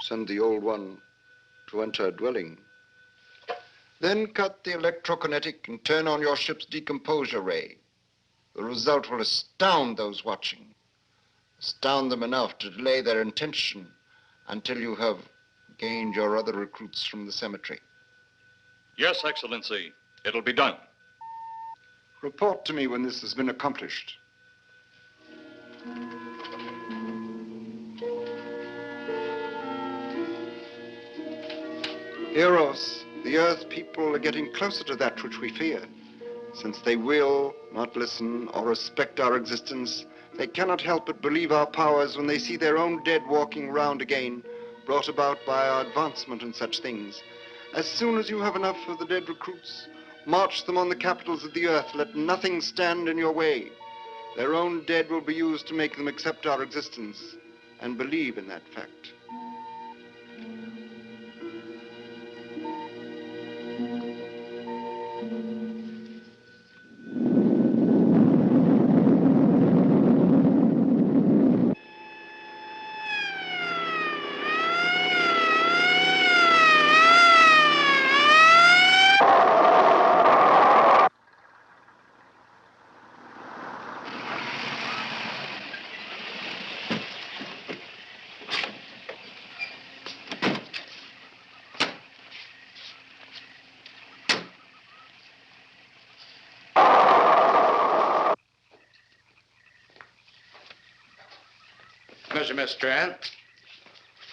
Speaker 7: Send the old one to enter a dwelling. Then cut the electrokinetic and turn on your ship's decomposure ray. The result will astound those watching. Astound them enough to delay their intention until you have gained your other recruits from the cemetery.
Speaker 18: Yes, Excellency. It'll be done.
Speaker 7: Report to me when this has been accomplished. Eros, the Earth people are getting closer to that which we fear. Since they will not listen or respect our existence, they cannot help but believe our powers when they see their own dead walking around again, brought about by our advancement and such things. As soon as you have enough of the dead recruits, march them on the capitals of the Earth. Let nothing stand in your way. Their own dead will be used to make them accept our existence and believe in that fact.
Speaker 12: Mr. Miss Trent.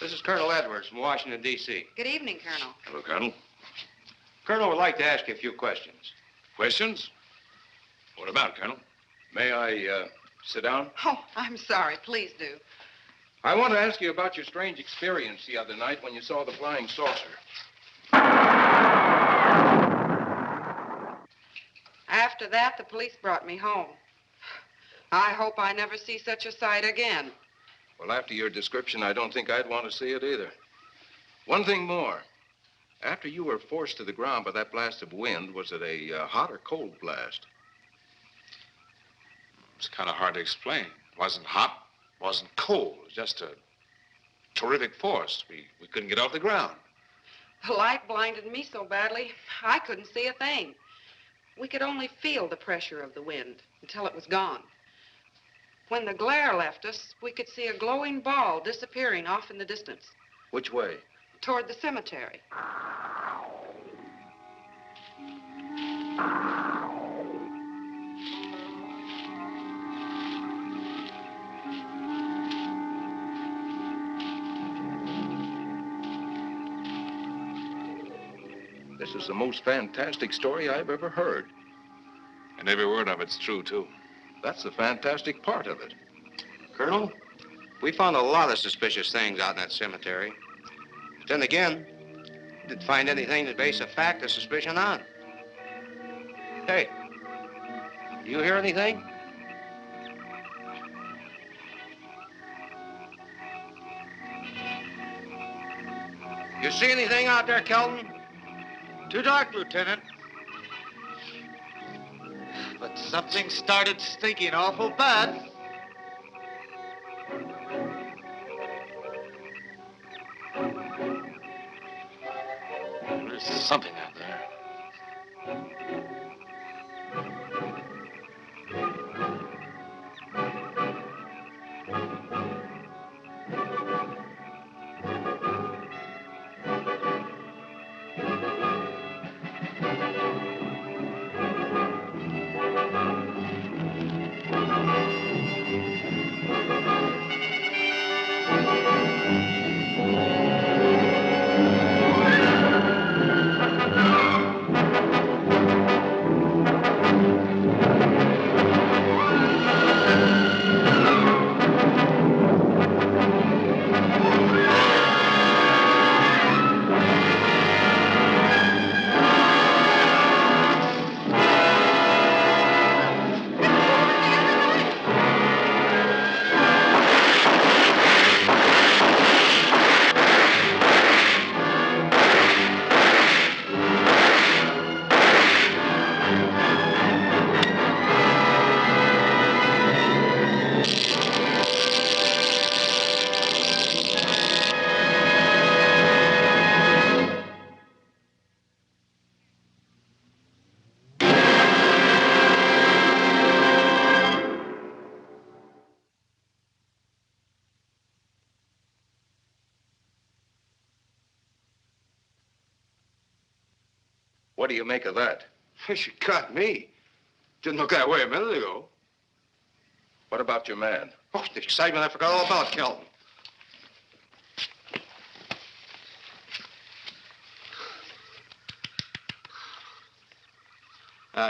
Speaker 12: This is Colonel Edwards from Washington, D.C.
Speaker 11: Good evening, Colonel.
Speaker 3: Hello, Colonel.
Speaker 12: Colonel would like to ask you a few questions.
Speaker 3: Questions? What about, Colonel?
Speaker 15: May I sit down?
Speaker 11: Oh, I'm sorry. Please do.
Speaker 15: I want to ask you about your strange experience the other night when you saw the flying saucer.
Speaker 11: After that, the police brought me home. I hope I never see such a sight again.
Speaker 15: Well, after your description, I don't think I'd want to see it either. One thing more. After you were forced to the ground by that blast of wind, was it a hot or cold blast?
Speaker 3: It's kind of hard to explain. It wasn't hot, wasn't cold. It was just a terrific force. We couldn't get off the ground.
Speaker 11: The light blinded me so badly, I couldn't see a thing. We could only feel the pressure of the wind until it was gone. When the glare left us, we could see a glowing ball disappearing off in the distance.
Speaker 15: Which way?
Speaker 11: Toward the cemetery.
Speaker 15: This is the most fantastic story I've ever heard.
Speaker 3: And every word of it's true, too.
Speaker 15: That's the fantastic part of it.
Speaker 12: Colonel, we found a lot of suspicious things out in that cemetery. But then again, we didn't find anything to base a fact or suspicion on. Hey, do you hear anything? You see anything out there, Kelton?
Speaker 13: Too dark, Lieutenant. But something started stinking awful bad.
Speaker 3: There's something out there.
Speaker 15: What do you make of that?
Speaker 3: She cut me. Didn't look that way a minute ago.
Speaker 15: What about your man?
Speaker 12: Oh, the excitement, I forgot all about Kelton.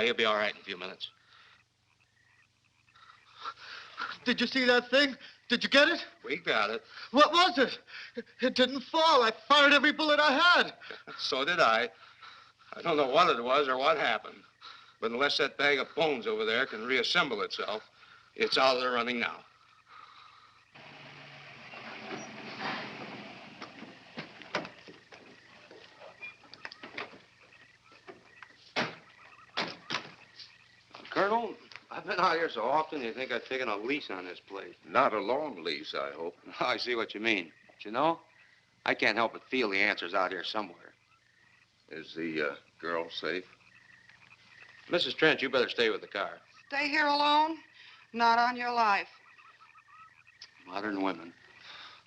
Speaker 12: He'll be all right in a few minutes.
Speaker 13: Did you see that thing? Did you get it?
Speaker 12: We got it.
Speaker 13: What was it? It didn't fall. I fired every bullet I had.
Speaker 12: So did I. I don't know what it was or what happened. But unless that bag of bones over there can reassemble itself, it's out of the running now. Colonel, I've been out here so often, you think I've taken a lease on this place.
Speaker 15: Not a long lease, I hope.
Speaker 12: I see what you mean. But you know, I can't help but feel the answer's out here somewhere.
Speaker 15: Is the girl safe?
Speaker 12: Mrs. Trent, you better stay with the car.
Speaker 11: Stay here alone? Not on your life.
Speaker 12: Modern women.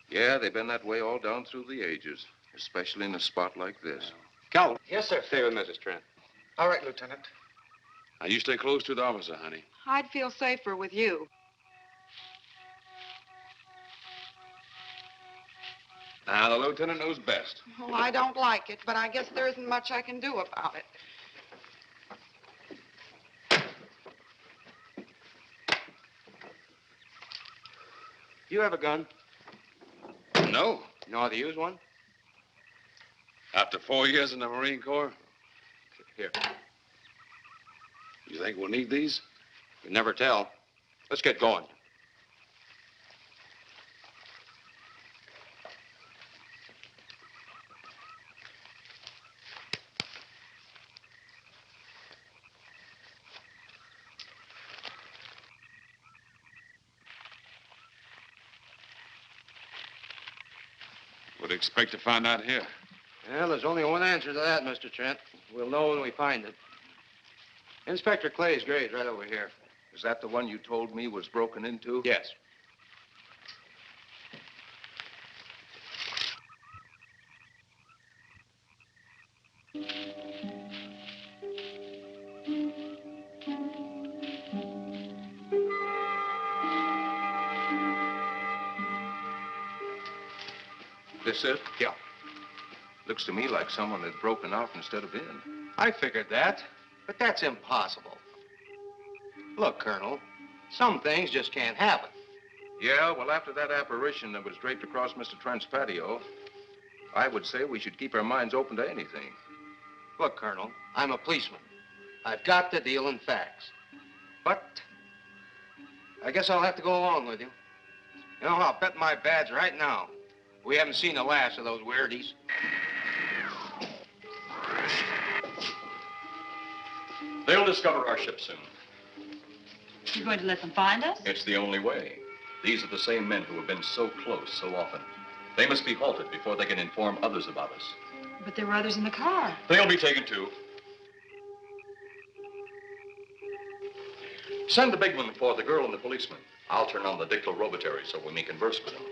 Speaker 15: Yeah, they've been that way all down through the ages, especially in a spot like this.
Speaker 12: Calvin. Yes, sir. Stay with Mrs. Trent.
Speaker 13: All right, Lieutenant.
Speaker 3: Now, you stay close to the officer, honey.
Speaker 11: I'd feel safer with you.
Speaker 3: Now, the lieutenant knows best.
Speaker 11: Well, I don't like it, but I guess there isn't much I can do about it.
Speaker 12: You have a gun?
Speaker 3: No.
Speaker 12: You know how to use one?
Speaker 3: After 4 years in the Marine Corps?
Speaker 12: Here.
Speaker 3: You think we'll need these?
Speaker 12: You never tell. Let's get going.
Speaker 3: What do you expect to find out here?
Speaker 12: Well, there's only one answer to that, Mr. Trent. We'll know when we find it. Inspector Clay's grave's right over here.
Speaker 15: Is that the one you told me was broken into?
Speaker 12: Yes.
Speaker 15: This it?
Speaker 12: Yeah.
Speaker 15: Looks to me like someone had broken out instead of in.
Speaker 12: I figured that, but that's impossible. Look, Colonel, some things just can't happen.
Speaker 15: Yeah, well, after that apparition that was draped across Mr. Trent's patio, I would say we should keep our minds open to anything.
Speaker 12: Look, Colonel, I'm a policeman. I've got to deal in facts. But I guess I'll have to go along with you. You know, I'll bet my badge right now we haven't seen the last of those weirdies.
Speaker 17: They'll discover our ship soon.
Speaker 20: You're going to let them find us?
Speaker 17: It's the only way. These are the same men who have been so close so often. They must be halted before they can inform others about us.
Speaker 20: But there were others in the car.
Speaker 17: They'll be taken too. Send the big one for the girl and the policeman. I'll turn on the dictylrobotary so we may converse with them.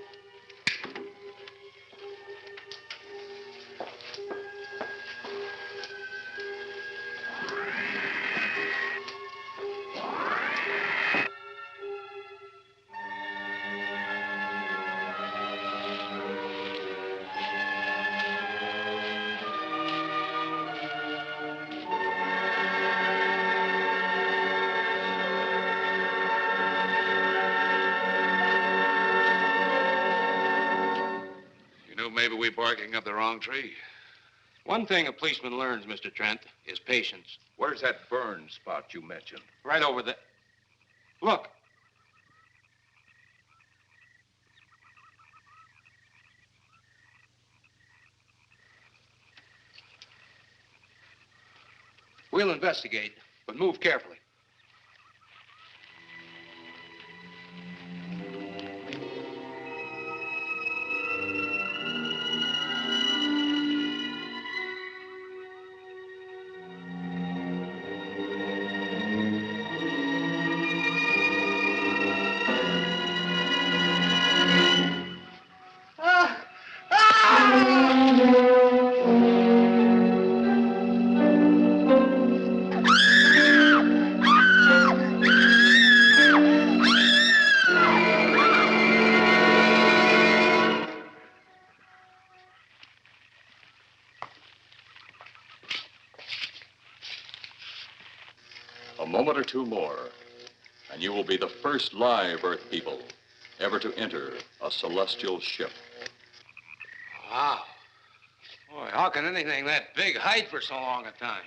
Speaker 3: Maybe we're barking up the wrong tree.
Speaker 12: One thing a policeman learns, Mr. Trent, is patience.
Speaker 15: Where's that burn spot you mentioned?
Speaker 12: Right over there. Look. We'll investigate, but move carefully.
Speaker 17: moment or two more, and you will be the first live Earth people ever to enter a celestial ship.
Speaker 12: Wow. Boy, how can anything that big hide for so long a time?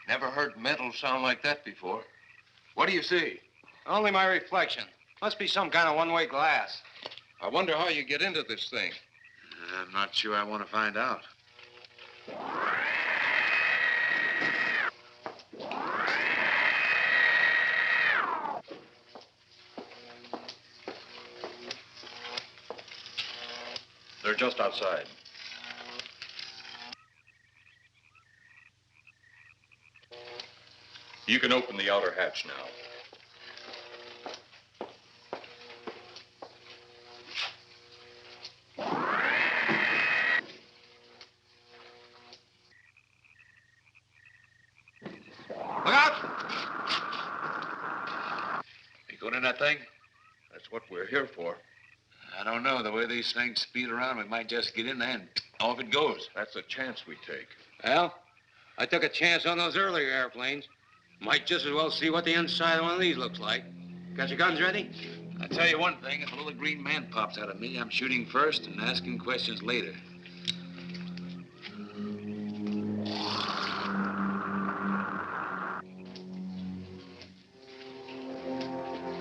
Speaker 15: Never heard metal sound like that before. What do you see?
Speaker 12: Only my reflection. Must be some kind of one-way glass.
Speaker 15: I wonder how you get into this thing.
Speaker 3: I'm not sure I want to find out.
Speaker 17: They're just outside. You can open the outer hatch now.
Speaker 3: Look out! You going in that thing?
Speaker 15: That's what we're here for.
Speaker 3: I don't know. The way these things speed around, we might just get in there and off it goes.
Speaker 15: That's a chance we take.
Speaker 12: Well, I took a chance on those earlier airplanes. Might just as well see what the inside of one of these looks like. Got your guns ready?
Speaker 3: I'll tell you one thing. If a little green man pops out of me, I'm shooting first and asking questions later.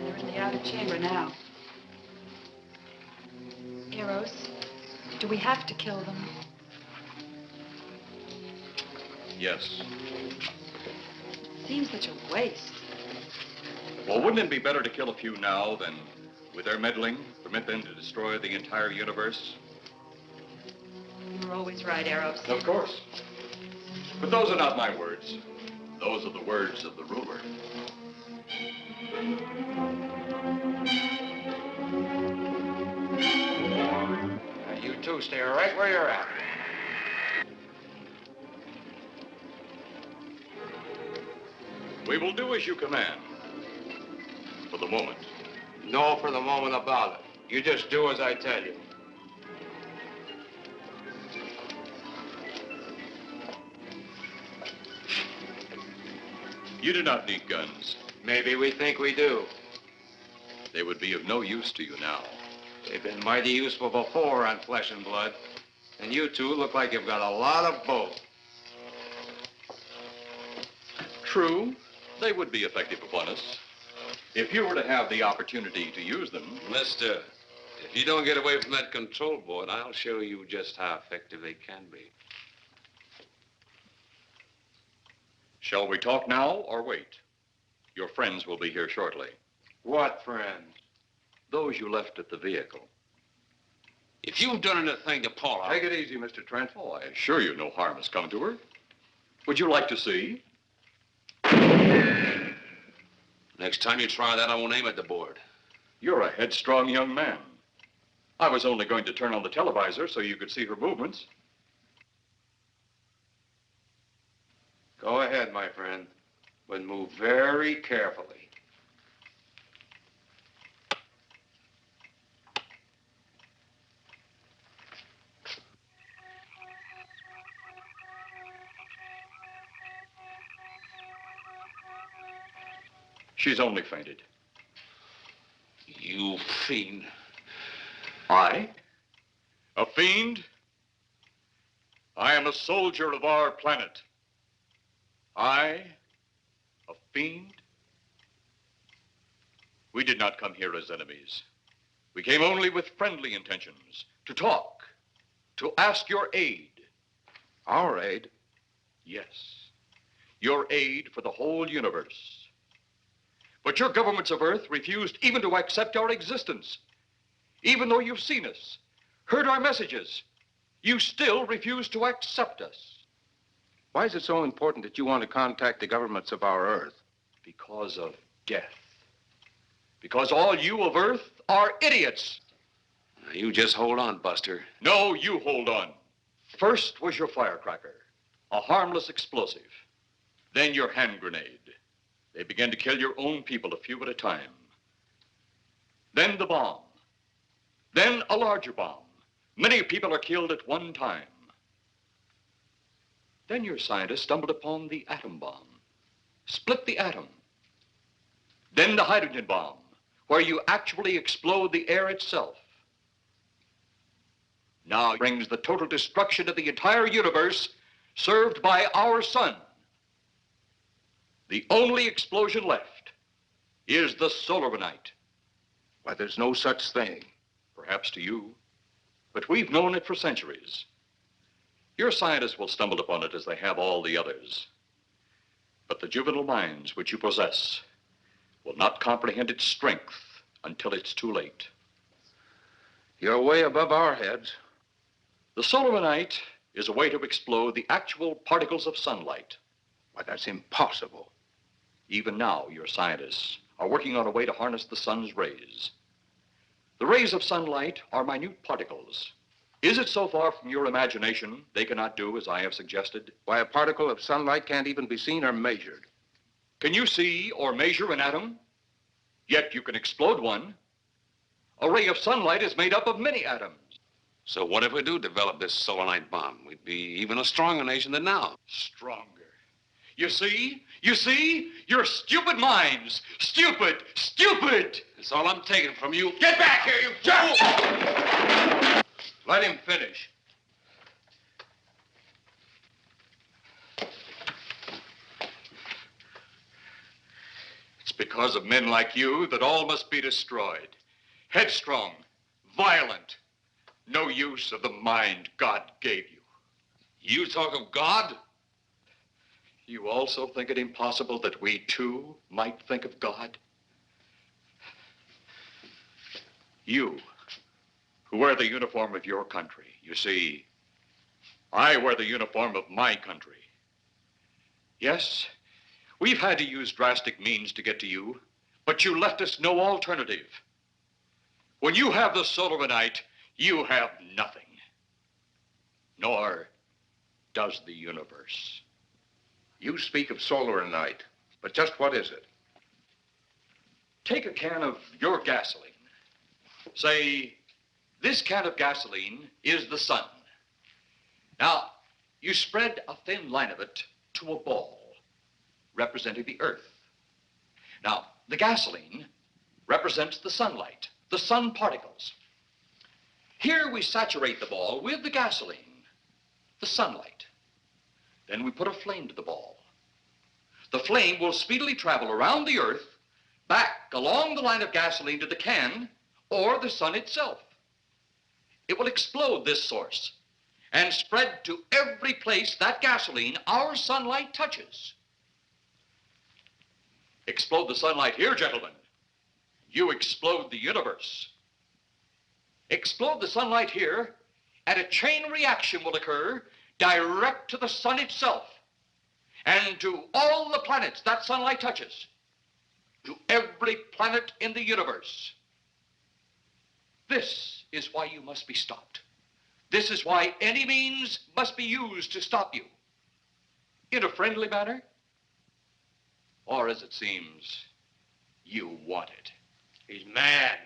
Speaker 20: They're in the outer chamber now. Eros, do we have to kill them?
Speaker 17: Yes.
Speaker 20: Seems such a waste.
Speaker 17: Well, wouldn't it be better to kill a few now than, with their meddling, permit them to destroy the entire universe?
Speaker 20: You're always right, Eros.
Speaker 17: Of course. But those are not my words. Those are the words of the ruler.
Speaker 12: You two stay right where you're at.
Speaker 17: We will do as you command. For the moment.
Speaker 12: No for the moment about it. You just do as I tell you.
Speaker 17: You do not need guns.
Speaker 12: Maybe we think we do.
Speaker 17: They would be of no use to you now.
Speaker 12: They've been mighty useful before on flesh and blood. And you two look like you've got a lot of both.
Speaker 17: True, they would be effective upon us. If you were to have the opportunity to use them.
Speaker 3: Mister, if you don't get away from that control board, I'll show you just how effective they can be.
Speaker 17: Shall we talk now or wait? Your friends will be here shortly.
Speaker 12: What friends?
Speaker 17: Those you left at the vehicle.
Speaker 3: If you've done anything to Paula...
Speaker 15: Take it easy, Mr. Trent.
Speaker 17: Oh, I assure you no harm has come to her. Would you like to see?
Speaker 3: Next time you try that, I won't aim at the board.
Speaker 17: You're a headstrong young man. I was only going to turn on the televisor so you could see her movements.
Speaker 12: Go ahead, my friend, but move very carefully.
Speaker 17: She's only fainted.
Speaker 3: You fiend.
Speaker 17: I? A fiend? I am a soldier of our planet. I? A fiend? We did not come here as enemies. We came only with friendly intentions, to talk, to ask your aid.
Speaker 15: Our aid?
Speaker 17: Yes, your aid for the whole universe. But your governments of Earth refused even to accept our existence. Even though you've seen us, heard our messages, you still refuse to accept us.
Speaker 15: Why is it so important that you want to contact the governments of our Earth?
Speaker 17: Because of death. Because all you of Earth are idiots.
Speaker 3: Now, you just hold on, Buster.
Speaker 17: No, you hold on. First was your firecracker, a harmless explosive. Then your hand grenade. They began to kill your own people a few at a time. Then the bomb. Then a larger bomb. Many people are killed at one time. Then your scientists stumbled upon the atom bomb. split the atom. Then the hydrogen bomb, where you actually explode the air itself. Now it brings the total destruction of the entire universe served by our sun. The only explosion left is the solar night.
Speaker 15: Why, there's no such thing.
Speaker 17: Perhaps to you, but we've known it for centuries. Your scientists will stumble upon it as they have all the others. But the juvenile minds which you possess will not comprehend its strength until it's too late.
Speaker 15: You're way above our heads.
Speaker 17: The solar night is a way to explode the actual particles of sunlight.
Speaker 15: Why, that's impossible.
Speaker 17: Even now, your scientists are working on a way to harness the sun's rays. The rays of sunlight are minute particles. Is it so far from your imagination they cannot do as I have suggested?
Speaker 15: Why, a particle of sunlight can't even be seen or measured.
Speaker 17: Can you see or measure an atom? Yet you can explode one. A ray of sunlight is made up of many atoms.
Speaker 3: So what if we do develop this solar night bomb? We'd be even a stronger nation than now.
Speaker 17: Stronger. You see? You see? Your stupid minds. Stupid! Stupid!
Speaker 3: That's all I'm taking from you.
Speaker 17: Get back here, you fool!
Speaker 15: Let him finish.
Speaker 17: It's because of men like you that all must be destroyed. Headstrong, violent, no use of the mind God gave you.
Speaker 3: You talk of God?
Speaker 17: You also think it impossible that we, too, might think of God? You, who wear the uniform of your country. You see, I wear the uniform of my country. Yes, we've had to use drastic means to get to you, but you left us no alternative. When you have the solar night, you have nothing. Nor does the universe.
Speaker 15: You speak of solar night, but just what is it?
Speaker 17: Take a can of your gasoline. Say, this can of gasoline is the sun. Now, you spread a thin line of it to a ball, representing the earth. Now, the gasoline represents the sunlight, the sun particles. Here we saturate the ball with the gasoline, the sunlight. Then we put a flame to the ball. The flame will speedily travel around the earth, back along the line of gasoline to the can, or the sun itself. It will explode this source and spread to every place that gasoline, our sunlight, touches. Explode the sunlight here, gentlemen. You explode the universe. Explode the sunlight here, and a chain reaction will occur direct to the sun itself and to all the planets that sunlight touches, to every planet in the universe. This is why you must be stopped. This is why any means must be used to stop you. In a friendly manner, or as it seems, you want it.
Speaker 15: He's mad.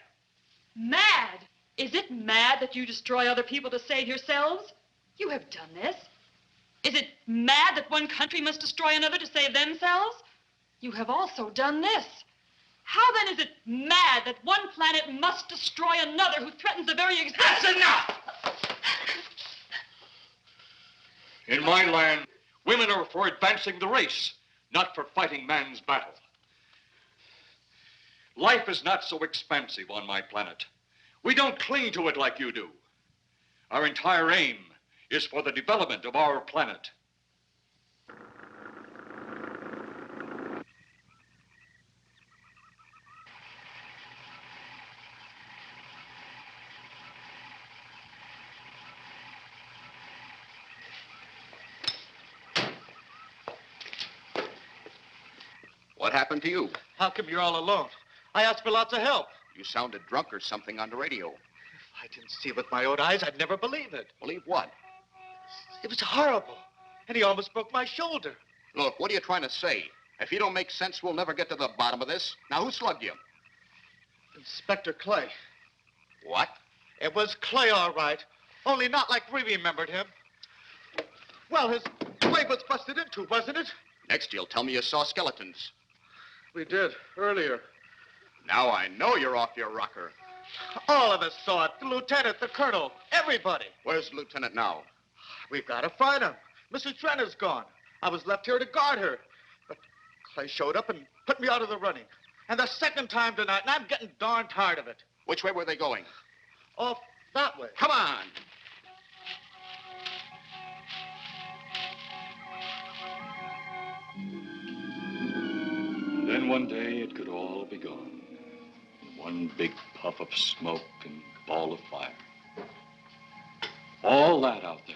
Speaker 20: Mad? Is it mad that you destroy other people to save yourselves? You have done this. Is it mad that one country must destroy another to save themselves? You have also done this. How then is it mad that one planet must destroy another who threatens the very existence?
Speaker 17: That's enough! In my land, women are for advancing the race, not for fighting man's battle. Life is not so expansive on my planet. We don't cling to it like you do. Our entire aim is for the development of our planet.
Speaker 4: What happened to you?
Speaker 13: How come you're all alone? I asked for lots of help.
Speaker 4: You sounded drunk or something on the radio.
Speaker 13: If I didn't see it with my own eyes, I'd never believe it.
Speaker 4: Believe what?
Speaker 13: It was horrible. And he almost broke my shoulder.
Speaker 4: Look, what are you trying to say? If you don't make sense, we'll never get to the bottom of this. Now, who slugged you?
Speaker 13: Inspector Clay.
Speaker 4: What?
Speaker 13: It was Clay, all right. Only not like we remembered him. Well, his way was busted into, wasn't it?
Speaker 4: Next, you'll tell me you saw skeletons.
Speaker 13: We did, earlier.
Speaker 4: Now I know you're off your rocker.
Speaker 13: All of us saw it. The lieutenant, the colonel, everybody.
Speaker 4: Where's the lieutenant now?
Speaker 13: We've got to find him. Mrs. Trent is gone. I was left here to guard her. But Clay showed up and put me out of the running. And the second time tonight, and I'm getting darn tired of it.
Speaker 4: Which way were they going?
Speaker 13: Off that way.
Speaker 4: Come on.
Speaker 17: And then one day it could all be gone. One big puff of smoke and ball of fire. All that out there.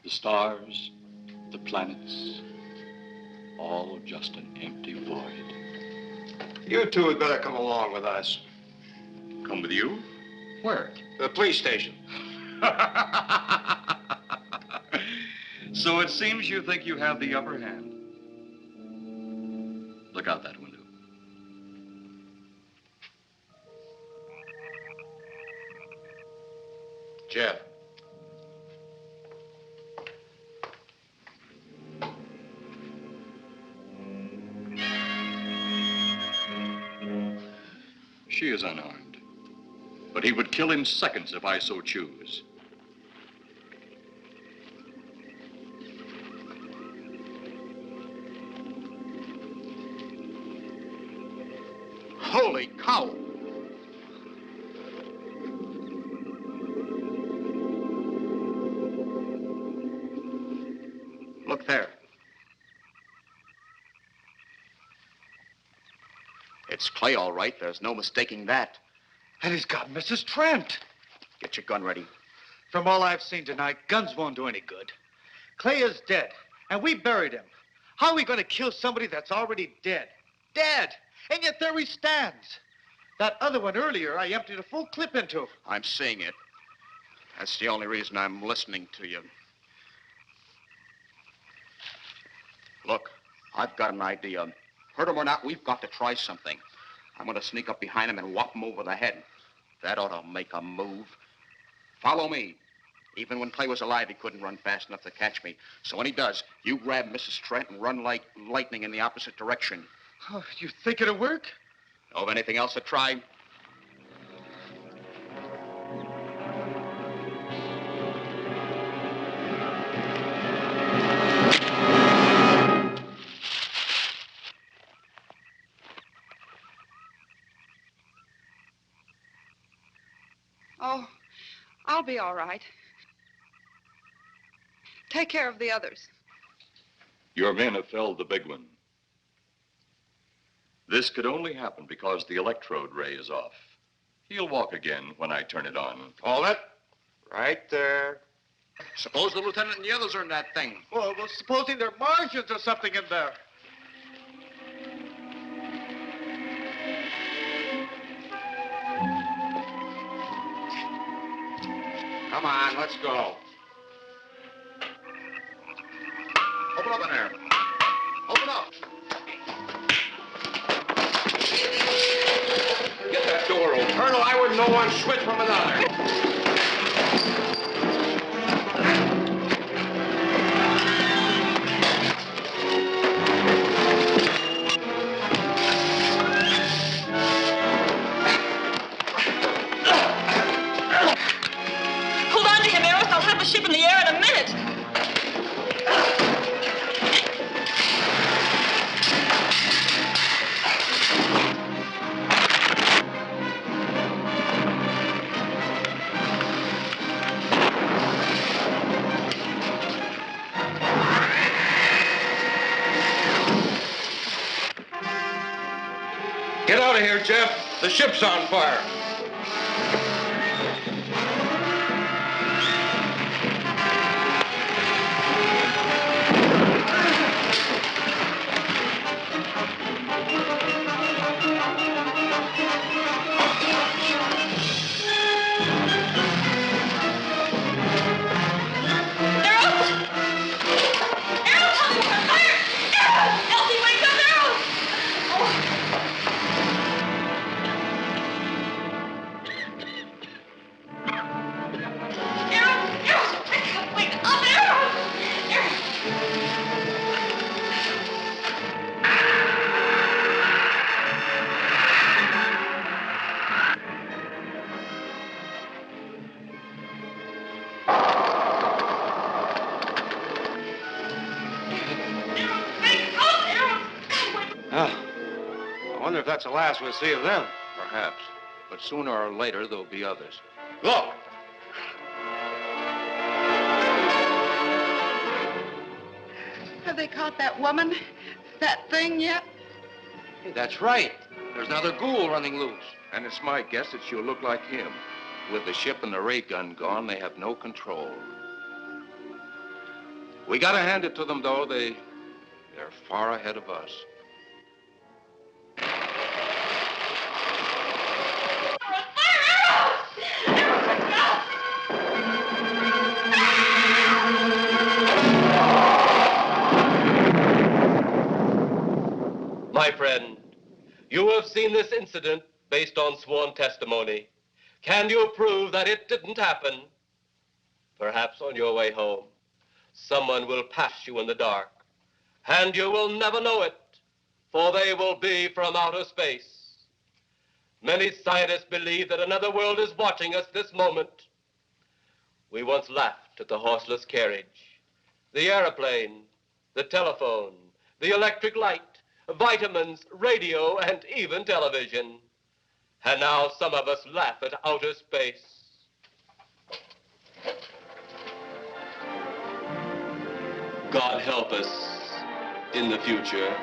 Speaker 17: The stars, the planets, all just an empty void.
Speaker 12: You two had better come along with us.
Speaker 17: Come with you? Where?
Speaker 12: The police station.
Speaker 17: So it seems you think you have the upper hand. Look out that window.
Speaker 12: Jeff.
Speaker 17: She is unarmed. But he would kill in seconds if I so choose.
Speaker 4: Holy cow! Look there. It's Clay, all right. There's no mistaking that.
Speaker 13: And he's got Mrs. Trent.
Speaker 4: Get your gun ready.
Speaker 13: From all I've seen tonight, guns won't do any good. Clay is dead, and we buried him. How are we going to kill somebody that's already dead? Dead! And yet there he stands. That other one earlier, I emptied a full clip into.
Speaker 4: I'm seeing it. That's the only reason I'm listening to you. Look, I've got an idea. Hurt him or not, we've got to try something. I'm going to sneak up behind him and whop him over the head. That ought to make a move. Follow me. Even when Clay was alive, he couldn't run fast enough to catch me. So when he does, you grab Mrs. Trent and run like lightning in the opposite direction.
Speaker 13: Oh, you think it'll work?
Speaker 4: Know of anything else to try?
Speaker 11: Oh, I'll be all right. Take care of the others.
Speaker 17: Your men have felled the big one. This could only happen because the electrode ray is off. He'll walk again when I turn it on.
Speaker 12: Hold it. Right there.
Speaker 4: Suppose the lieutenant and the others are in that thing.
Speaker 13: Well, supposing there are Martians or something in there.
Speaker 12: Come on, let's go.
Speaker 4: Open up in there. Open up.
Speaker 12: Get that door open. Colonel, I wouldn't know one switch from another.
Speaker 20: Hold on to him, Eros. I'll have the ship in the air in a minute.
Speaker 12: Get out of here, Jeff. The ship's on fire. Wonder if that's the last we'll see of them.
Speaker 15: Perhaps. But sooner or later, there'll be others.
Speaker 12: Look!
Speaker 11: Have they caught that woman? That thing yet?
Speaker 12: Hey, that's right. There's another ghoul running loose.
Speaker 15: And it's my guess that she'll look like him. With the ship and the ray gun gone, they have no control. We gotta hand it to them, though. They're far ahead of us.
Speaker 1: My friend, you have seen this incident based on sworn testimony. Can you prove that it didn't happen? Perhaps on your way home, someone will pass you in the dark, and you will never know it, for they will be from outer space. Many scientists believe that another world is watching us this moment. We once laughed at the horseless carriage, the airplane, the telephone, the electric light, vitamins, radio, and even television. And now some of us laugh at outer space. God help us in the future.